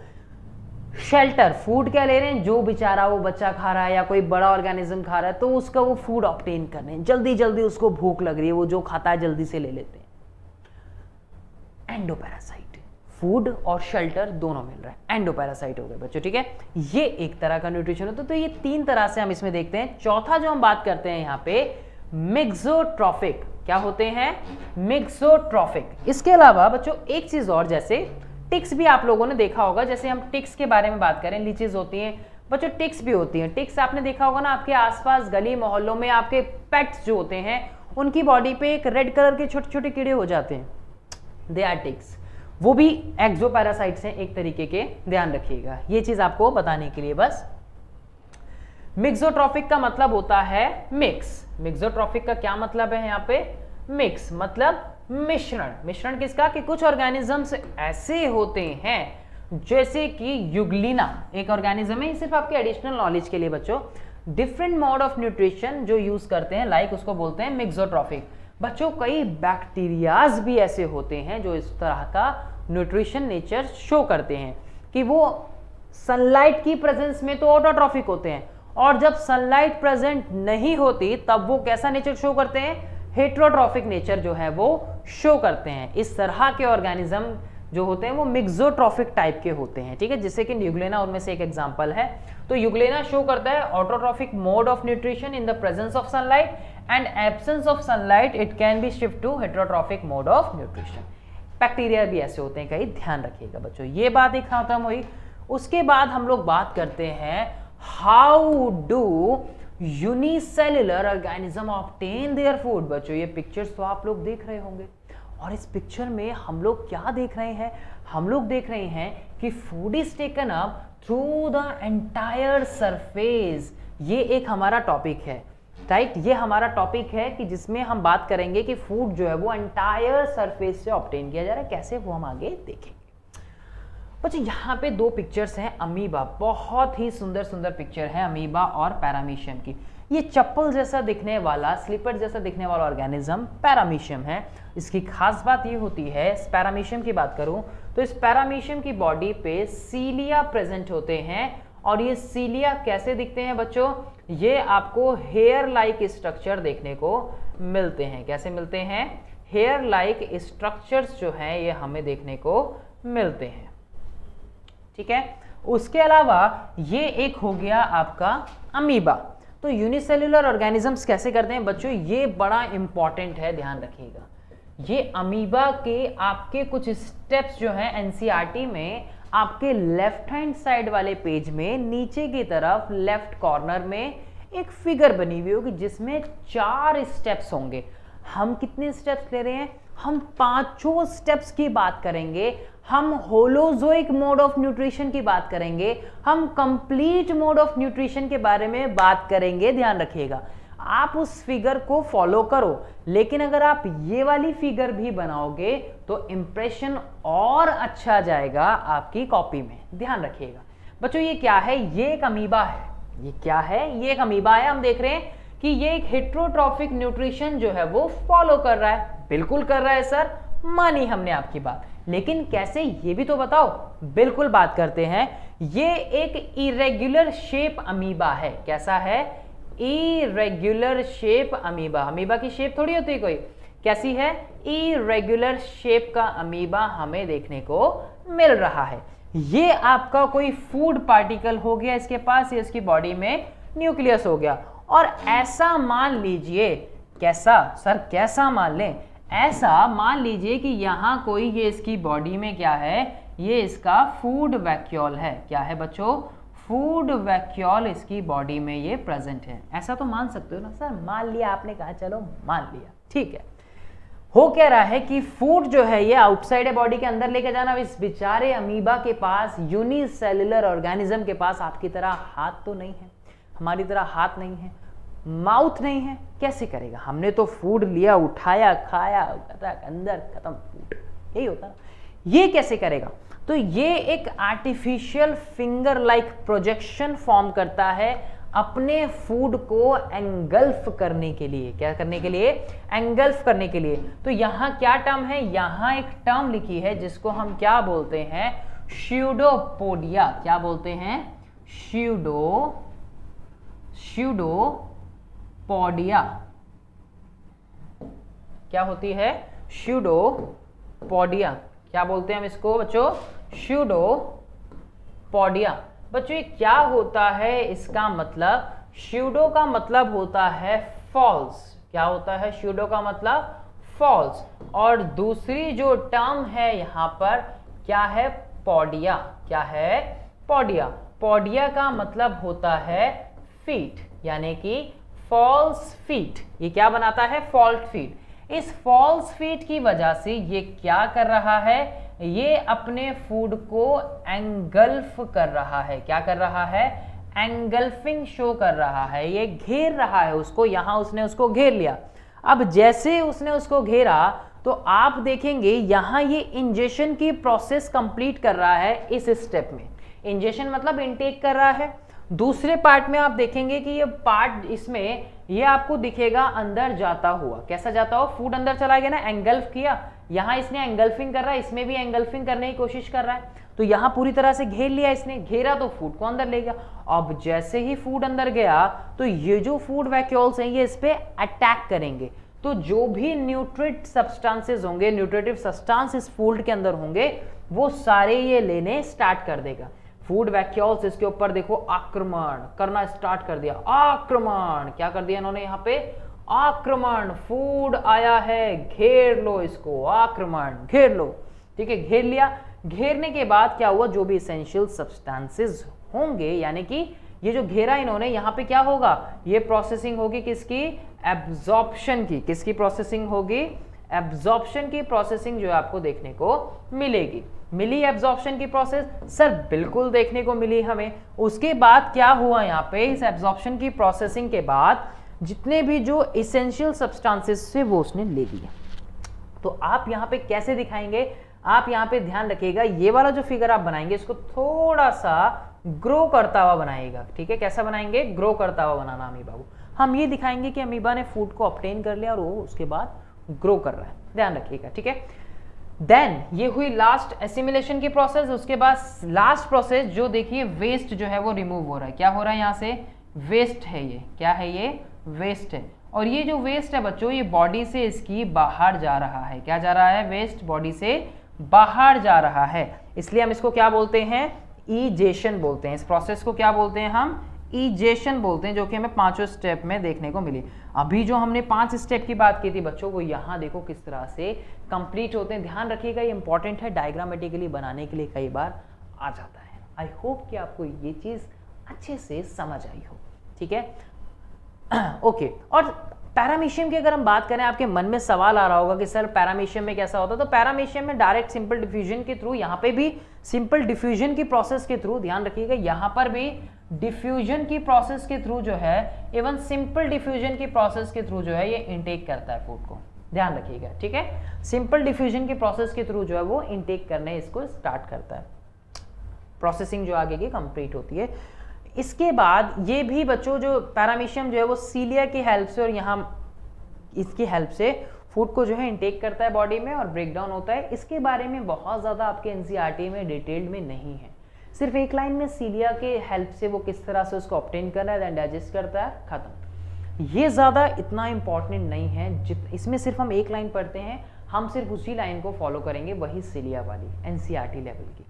शेल्टर, फूड क्या ले रहे हैं, जो बेचारा वो बच्चा खा रहा है या कोई बड़ा ऑर्गेनिज्म खा रहा है तो उसका वो फूड ऑब्टेन कर रहे हैं, जल्दी जल्दी उसको भूख लग रही है, वो जो खाता है जल्दी से ले लेते हैं, एंडोपैरासाइट। फूड और शेल्टर दोनों मिल रहा है, एंडोपैरासाइट हो गए बच्चों, ठीक है। ये एक तरह का न्यूट्रिशन होता है। तो ये 3 तरह से हम इसमें देखते हैं। चौथा जो हम बात करते हैं यहाँ पे, मिक्सोट्रॉफिक। क्या होते हैं? मिक्सोट्रॉफिक। इसके अलावा बच्चों एक चीज और, जैसे टिक्स भी आप लोगों ने देखा होगा। जैसे हम टिक्स के बारे में बात करें, लीचीज होती हैं बच्चों, टिक्स भी होती हैं। टिक्स आपने देखा होगा ना, आपके आसपास गली मोहल्लों में आपके पेट्स जो होते हैं उनकी बॉडी पे एक रेड कलर के छोटे छोटे कीड़े हो जाते हैं, दे आर टिक्स। वो भी एक्सोपैरासाइट्स हैं एक तरीके के, ध्यान रखिएगा, ये चीज आपको बताने के लिए बस। मिक्सोट्रॉफिक का मतलब होता है मिक्स। मिक्सोट्रॉफिक का क्या मतलब है यहाँ पे? मिक्स मतलब मिश्रण। मिश्रण किसका? कि कुछ ऑर्गेनिजम्स ऐसे होते हैं जैसे कि यूग्लिना एक ऑर्गेनिज्म है, सिर्फ आपके एडिशनल नॉलेज के लिए बच्चों, डिफरेंट मोड ऑफ न्यूट्रिशन जो यूज करते हैं, लाइक उसको बोलते हैं मिक्सोट्रॉफिक। बच्चों कई बैक्टीरियाज भी ऐसे होते हैं जो इस तरह का न्यूट्रिशन नेचर शो करते हैं कि वो सनलाइट की प्रेजेंस में तो ऑटोट्रॉफिक होते हैं, और जब सनलाइट प्रेजेंट नहीं होती तब वो कैसा नेचर शो करते हैं? हेट्रोट्रॉफिक नेचर जो है वो शो करते हैं। इस तरह के ऑर्गेनिज्म जो होते हैं वो मिक्सोट्रॉफिक टाइप के होते हैं, ठीक है, जिससे कि यूग्लेना उनमें से एक एग्जांपल है। तो यूग्लेना शो करता है autotrophic mode of nutrition in the presence of sunlight, and absence of sunlight it can be shift to heterotrophic mode of nutrition. Bacteria भी ऐसे होते हैं कई, ध्यान रखिएगा बच्चों। ये बात एक खत्म हुई। उसके बाद हम लोग बात करते हैं how do unicellular organism obtain their food. बच्चों ये पिक्चर्स तो आप लोग देख रहे होंगे, और इस पिक्चर में हम लोग क्या देख रहे हैं? हम लोग देख रहे हैं कि food is taken up through the entire surface. ये एक हमारा टॉपिक है, राइट, ये हमारा टॉपिक है कि जिसमें हम बात करेंगे कि फूड जो है वो एंटायर सरफेस से ऑब्टेन किया जा रहा है, कैसे वो हम आगे देखेंगे। बच्चों यहाँ पे 2 पिक्चर्स हैं अमीबा, बहुत ही सुंदर सुंदर पिक्चर है अमीबा और पैरामीशियम की। ये चप्पल जैसा दिखने वाला, स्लीपर जैसा दिखने वाला ऑर्गेनिज्म पैरामीशियम है। इसकी खास बात ये होती है, इस पैरामीशियम की बात करूं तो इस पैरामीशियम की बॉडी पे सीलिया प्रेजेंट होते हैं, और ये सीलिया कैसे दिखते हैं बच्चों? ये आपको हेयर लाइक स्ट्रक्चर देखने को मिलते हैं। कैसे मिलते हैं? हेयर लाइक स्ट्रक्चर्स जो हैं ये हमें देखने को मिलते हैं, ठीक है। उसके अलावा ये एक हो गया आपका अमीबा। तो यूनिसेल्युलर ऑर्गेनिजम्स कैसे करते हैं बच्चों? ये बड़ा इंपॉर्टेंट है, ध्यान रखिएगा। ये अमीबा के आपके कुछ स्टेप्स जो हैं एनसीईआरटी में आपके लेफ्ट हैंड साइड वाले पेज में नीचे की तरफ लेफ्ट कॉर्नर में एक फिगर बनी हुई होगी जिसमें 4 स्टेप्स होंगे। हम कितने स्टेप्स ले रहे हैं? हम 5 स्टेप्स की बात करेंगे। हम होलोजोइक मोड ऑफ न्यूट्रिशन की बात करेंगे, हम कंप्लीट मोड ऑफ न्यूट्रिशन के बारे में बात करेंगे। ध्यान रखिएगा, आप उस फिगर को फॉलो करो, लेकिन अगर आप ये वाली फिगर भी बनाओगे तो इंप्रेशन और अच्छा जाएगा आपकी कॉपी में। ध्यान रखिएगा बच्चों, ये क्या है? ये एक अमीबा है। ये क्या है? ये एक अमीबा है। हम देख रहे हैं कि ये एक हेट्रोट्रॉफिक न्यूट्रिशन जो है वो फॉलो कर रहा है। बिल्कुल कर रहा है सर, मानी हमने आपकी बात, लेकिन कैसे ये भी तो बताओ। बिल्कुल बात करते हैं। ये एक इरेगुलर शेप अमीबा है। कैसा है? Irregular shape amoeba. अमीबा की शेप थोड़ी होती है कोई, कैसी है? इरेगुलर शेप का अमीबा हमें देखने को मिल रहा है। ये आपका कोई फूड पार्टिकल हो गया इसके पास, ये इसकी बॉडी में न्यूक्लियस हो गया। और ऐसा मान लीजिए, कैसा सर, कैसा मान लें? ऐसा मान लीजिए कि यहाँ कोई, ये इसकी बॉडी में क्या है? ये इसका फूड वैक्यूल है। क्या है बच्चों? फूड वैक्यूल इसकी बॉडी में ये प्रेजेंट है। ऐसा तो मान सकते हो ना सर? मान लिया आपने, कहा चलो मान लिया, ठीक है। हो क्या रहा है कि फूड जो है ये आउटसाइड है बॉडी के अंदर लेके जाना। इस बेचारे अमीबा के पास, यूनिसेल्युलर ऑर्गेनिज्म के पास आपकी तरह हाथ तो नहीं है, हमारी तरह हाथ नहीं है, माउथ नहीं है। कैसे करेगा? हमने तो फूड लिया, उठाया, खाया, अंदर खत्म फूड, यही होता है। ये कैसे करेगा? तो ये एक artificial finger like projection form करता है अपने फूड को एंगल्फ करने के लिए। क्या करने के लिए? एंगल्फ करने के लिए। तो यहां क्या टर्म है? यहां एक टर्म लिखी है जिसको हम क्या बोलते हैं? स्यूडोपोडिया। क्या बोलते हैं? स्यूडोपोडिया। क्या होती है? स्यूडोपोडिया। क्या बोलते हैं हम इसको बच्चों? स्यूडोपोडिया। बच्चों ये क्या होता है? इसका मतलब स्यूडो का मतलब होता है फॉल्स। क्या होता है? स्यूडो का मतलब फॉल्स। और दूसरी जो टर्म है यहां पर क्या है? पोडिया। क्या है? पोडिया। पोडिया का मतलब होता है फीट, यानी कि फॉल्स फीट। ये क्या बनाता है? False feet. इस फॉल्स फीट की वजह से ये क्या कर रहा है? ये अपने फूड को एंगल्फ कर रहा है। क्या कर रहा है? एंगल्फिंग शो कर रहा है। ये घेर रहा है उसको, यहां उसने उसको घेर लिया। अब जैसे उसने उसको घेरा तो आप देखेंगे यहां ये इंजेक्शन की प्रोसेस कंप्लीट कर रहा है। इस स्टेप में इंजेक्शन मतलब इनटेक कर रहा है। दूसरे पार्ट में आप देखेंगे कि ये पार्ट इसमें ये आपको दिखेगा अंदर जाता हुआ। कैसा जाता हुआ? फूड अंदर चला गया ना, एंगल्फ किया। यहां इसने एंगल्फिंग कर रहा है, इसमें भी एंगल्फिंग करने की कोशिश कर रहा है। तो यहां पूरी तरह से घेर लिया इसने, घेरा तो फूड को अंदर ले गया। अब जैसे ही फूड अंदर गया तो ये जो फूड वैक्यूल्स हैं ये इस पे अटैक करेंगे। तो जो भी न्यूट्रिट सब्सटेंसेस होंगे, न्यूट्रिटिव सब्सटेंस इस फूड के अंदर होंगे, वो सारे ये लेने स्टार्ट कर देगा। फूड वैक्यूल्स इसके ऊपर देखो आक्रमण करना स्टार्ट कर दिया। आक्रमण क्या कर दिया इन्होंने? यहाँ पे आक्रमण। फूड आया है, घेर लो इसको। आक्रमण, घेर लो। ठीक है, घेर लिया। घेरने के बाद क्या हुआ? जो भी एसेंशियल सब्सटेंसेस होंगे, यानी कि ये जो घेरा इन्होंने, यहाँ पे क्या होगा? ये प्रोसेसिंग होगी किसकी? एब्जॉर्प्शन की। किसकी प्रोसेसिंग होगी? एब्जॉर्प्शन की प्रोसेसिंग जो है आपको देखने को मिलेगी। मिली एब्जॉर्प्शन की प्रोसेस? सर बिल्कुल देखने को मिली हमें। उसके बाद क्या हुआ यहाँ पे? इस एब्जॉर्प्शन की प्रोसेसिंग के बाद जितने भी जो एसेंशियल सब्सटेंसेस थे वो उसने ले लिए। तो आप यहाँ पे कैसे दिखाएंगे? आप यहाँ पे ध्यान रखिएगा, ये वाला जो फिगर आप बनाएंगे इसको थोड़ा सा ग्रो करता हुआ बनाइएगा। ठीक है, कैसा बनाएंगे? ग्रो करता हुआ बनाना अमीबा को। हम ये दिखाएंगे कि अमीबा ने फूड को ऑब्टेन कर लिया और वो उसके बाद ग्रो कर रहा है। ध्यान रखिएगा, ठीक है। देन ये हुई लास्ट एसिमिलेशन की प्रोसेस। उसके बाद लास्ट प्रोसेस जो देखिए, वेस्ट जो है वो रिमूव हो रहा है। क्या हो रहा है? यहाँ से वेस्ट है। ये क्या है? ये वेस्ट है। और ये जो वेस्ट है बच्चों, ये बॉडी से इसकी बाहर जा रहा है। क्या जा रहा है? वेस्ट बॉडी से बाहर जा रहा है। इसलिए हम इसको क्या बोलते हैं? ईजेशन बोलते हैं। इस प्रोसेस को क्या बोलते हैं हम? ईजेशन बोलते हैं, जो कि हमें पांचों स्टेप में देखने को मिली। अभी जो हमने 5 स्टेप की बात की थी बच्चों, वो यहाँ देखो किस तरह से कंप्लीट होते हैं। ध्यान रखिएगा, ये इंपॉर्टेंट है, डायग्रामेटिकली बनाने के लिए कई बार आ जाता है। आई होप कि आपको ये चीज़ अच्छे से समझ आई हो। ठीक है, ओके। और पैरामीशियम की अगर हम बात करें, आपके मन में सवाल आ रहा होगा कि सर पैरामीशियम में कैसा होता है? तो पैरामीशियम में डायरेक्ट सिंपल डिफ्यूजन के थ्रू, यहाँ पे भी सिंपल डिफ्यूजन की प्रोसेस के थ्रू, ध्यान रखिएगा यहाँ पर भी डिफ्यूजन की प्रोसेस के थ्रू जो है, इवन सिंपल डिफ्यूजन की प्रोसेस के थ्रू जो है ये इनटेक करता है फूड को। ध्यान रखिएगा, ठीक है। सिंपल डिफ्यूजन की प्रोसेस के थ्रू जो है वो इनटेक करने इसको स्टार्ट करता है। प्रोसेसिंग जो आगे की कंप्लीट होती है। इसके बाद ये भी बच्चों जो पैरामीशियम जो है वो सीलिया की हेल्प से और यहाँ इसकी हेल्प से फूड को जो है इनटेक करता है बॉडी में और ब्रेक डाउन होता है। इसके बारे में बहुत ज़्यादा आपके एनसीईआरटी में डिटेल्ड में नहीं है, सिर्फ एक लाइन में सीलिया के हेल्प से वो किस तरह से उसको ऑब्टेन करना है, देन डाइजेस्ट करता है, खत्म। ये ज़्यादा इतना इंपॉर्टेंट नहीं है, इसमें सिर्फ हम एक लाइन पढ़ते हैं, हम सिर्फ उसी लाइन को फॉलो करेंगे, वही सीलिया वाली एनसीईआरटी लेवल की,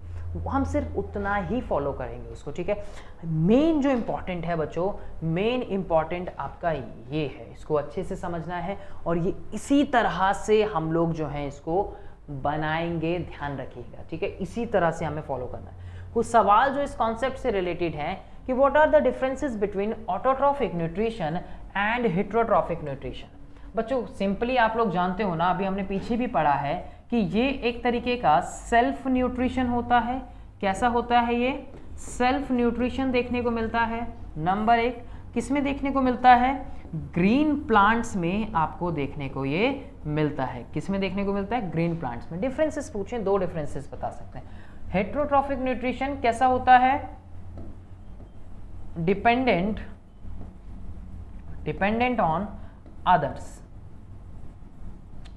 हम सिर्फ उतना ही फॉलो करेंगे उसको। ठीक है, मेन जो इंपॉर्टेंट है बच्चों, मेन इंपॉर्टेंट आपका ये है, इसको अच्छे से समझना है और ये इसी तरह से हम लोग जो हैं इसको बनाएंगे, ध्यान रखिएगा। ठीक है, इसी तरह से हमें फॉलो करना है। कुछ सवाल जो इस कॉन्सेप्ट से रिलेटेड हैं कि what are the differences between autotrophic nutrition and heterotrophic nutrition. बच्चों सिंपली आप लोग जानते हो ना, अभी हमने पीछे भी पढ़ा है कि ये एक तरीके का सेल्फ न्यूट्रिशन होता है। कैसा होता है ये? सेल्फ न्यूट्रिशन देखने को मिलता है। नंबर 1 किसमें देखने को मिलता है? ग्रीन प्लांट्स में आपको देखने को ये मिलता है। किसमें देखने को मिलता है? ग्रीन प्लांट्स में। डिफरेंसेस पूछें, 2 डिफरेंसेस बता सकते हैं। हेटेरोट्रॉफिक न्यूट्रिशन कैसा होता है? डिपेंडेंट ऑन अदर्स,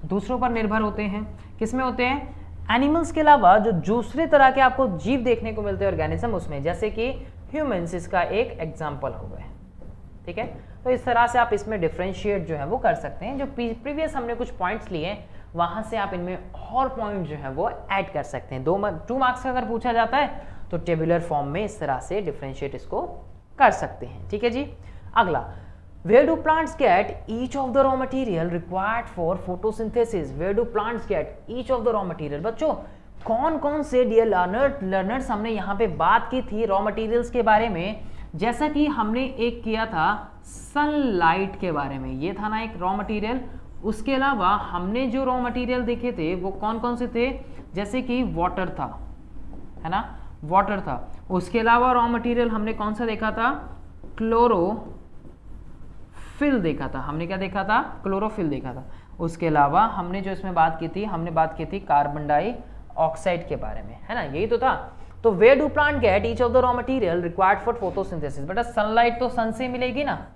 दूसरों पर निर्भर होते हैं। किसमें होते हैं? एनिमल्स के अलावा जो दूसरे तरह के आपको जीव देखने को मिलते हैं ऑर्गेनिज्म उसमें, जैसे कि ह्यूमंस इसका एक एग्जांपल हो गए। ठीक है, तो इस तरह से आप इसमें डिफरेंशिएट जो है वो कर सकते हैं। जो प्रीवियस हमने कुछ पॉइंट्स लिए वहाँ से आप इनमें और पॉइंट जो है वो ऐड कर सकते हैं। 2 मार्क्स का अगर पूछा जाता है तो टेबुलर फॉर्म में इस तरह से डिफ्रेंशिएट इसको कर सकते हैं। ठीक है जी। अगला, where do plants get each of the raw material required for photosynthesis? Where do plants get each of the raw material? बच्चों कौन कौन से डियर लर्नर्स हमने यहाँ पे बात की थी रॉ मटेरियल्स के बारे में, जैसा कि हमने एक किया था सनलाइट के बारे में, ये था ना एक रॉ मटेरियल। उसके अलावा हमने जो रॉ मटेरियल देखे थे वो कौन कौन से थे, जैसे कि वाटर था, है ना, वाटर था। उसके अलावा रॉ मटेरियल हमने कौन सा देखा था, क्लोरोफिल देखा था। हमने क्या देखा था, क्लोरोफिल देखा था। उसके अलावा हमने जो इसमें बात की थी, हमने बात की थी कार्बन डाइऑक्साइड के बारे में, है ना, यही तो था। तो where do plant get each of the raw material required for photosynthesis? बेटा सनलाइट तो सन से मिलेगी ना,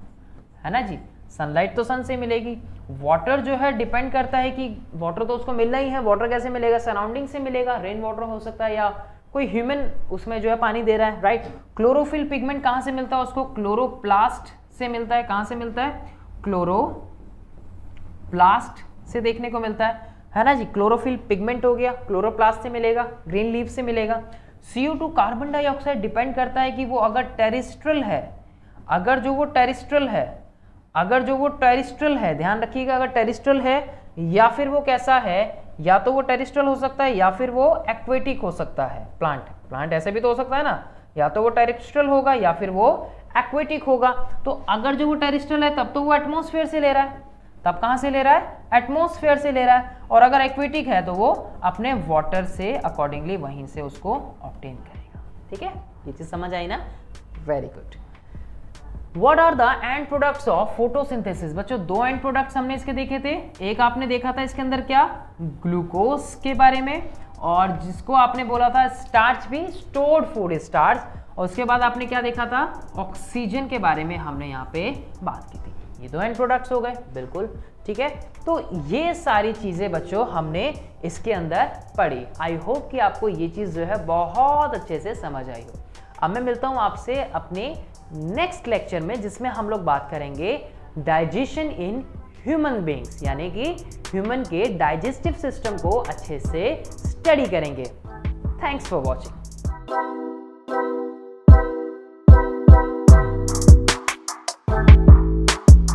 है ना जी, सनलाइट तो सन से मिलेगी। वाटर जो है डिपेंड करता है कि वाटर तो उसको मिलना ही है, वाटर कैसे मिलेगा, सराउंडिंग से मिलेगा, रेन वाटर हो सकता है या कोई ह्यूमन उसमें जो है पानी दे रहा है, राइट। क्लोरोफिल पिगमेंट कहाँ से मिलता है उसको, क्लोरोप्लास्ट से मिलता है। कहाँ से मिलता है, क्लोरोप्लास्ट से देखने को मिलता है ना जी। क्लोरोफिल पिगमेंट हो गया, क्लोरोप्लास्ट से मिलेगा, ग्रीन लीफ से मिलेगा। CO2 कार्बन डाइऑक्साइड डिपेंड करता है कि वो अगर टेरेस्ट्रल है, अगर जो वो टेरेस्ट्रल है, ध्यान रखिएगा, अगर टेरेस्ट्रल है या फिर वो कैसा है, या तो वो टेरेस्ट्रल हो सकता है या फिर वो एक्वेटिक हो सकता है। प्लांट ऐसे भी तो हो सकता है ना, या तो वो टेरेस्ट्रल होगा या फिर वो एक्वेटिक होगा। तो अगर जो वो टेरेस्ट्रल है तब तो वो एटमॉस्फेयर से ले रहा है, तब कहाँ से ले रहा है, एटमॉस्फेयर से ले रहा है। और अगर एक्वेटिक है तो वो अपने वाटर से अकॉर्डिंगली वहीं से उसको ऑब्टेन करेगा। ठीक है, ये चीज समझ आई ना, very good. What are the end products of photosynthesis? बच्चों 2 एंड प्रोडक्ट्स हमने इसके देखे थे। एक आपने देखा था इसके अंदर क्या, ग्लूकोज के बारे में, और जिसको आपने बोला था स्टार्च भी, स्टोर्ड फूड स्टार्च। और उसके बाद आपने क्या देखा था, ऑक्सीजन के बारे में हमने यहाँ पे बात की थी। ये 2 एंड प्रोडक्ट्स हो गए, बिल्कुल ठीक है। तो ये सारी चीजें बच्चों हमने इसके अंदर पढ़ी। आई होप कि आपको ये चीज जो है बहुत अच्छे से समझ आई हो। अब मैं मिलता हूं आपसे अपने नेक्स्ट लेक्चर में, जिसमें हम लोग बात करेंगे डाइजेशन इन ह्यूमन बीइंग्स, यानी कि ह्यूमन के डाइजेस्टिव सिस्टम को अच्छे से स्टडी करेंगे। Thanks for watching.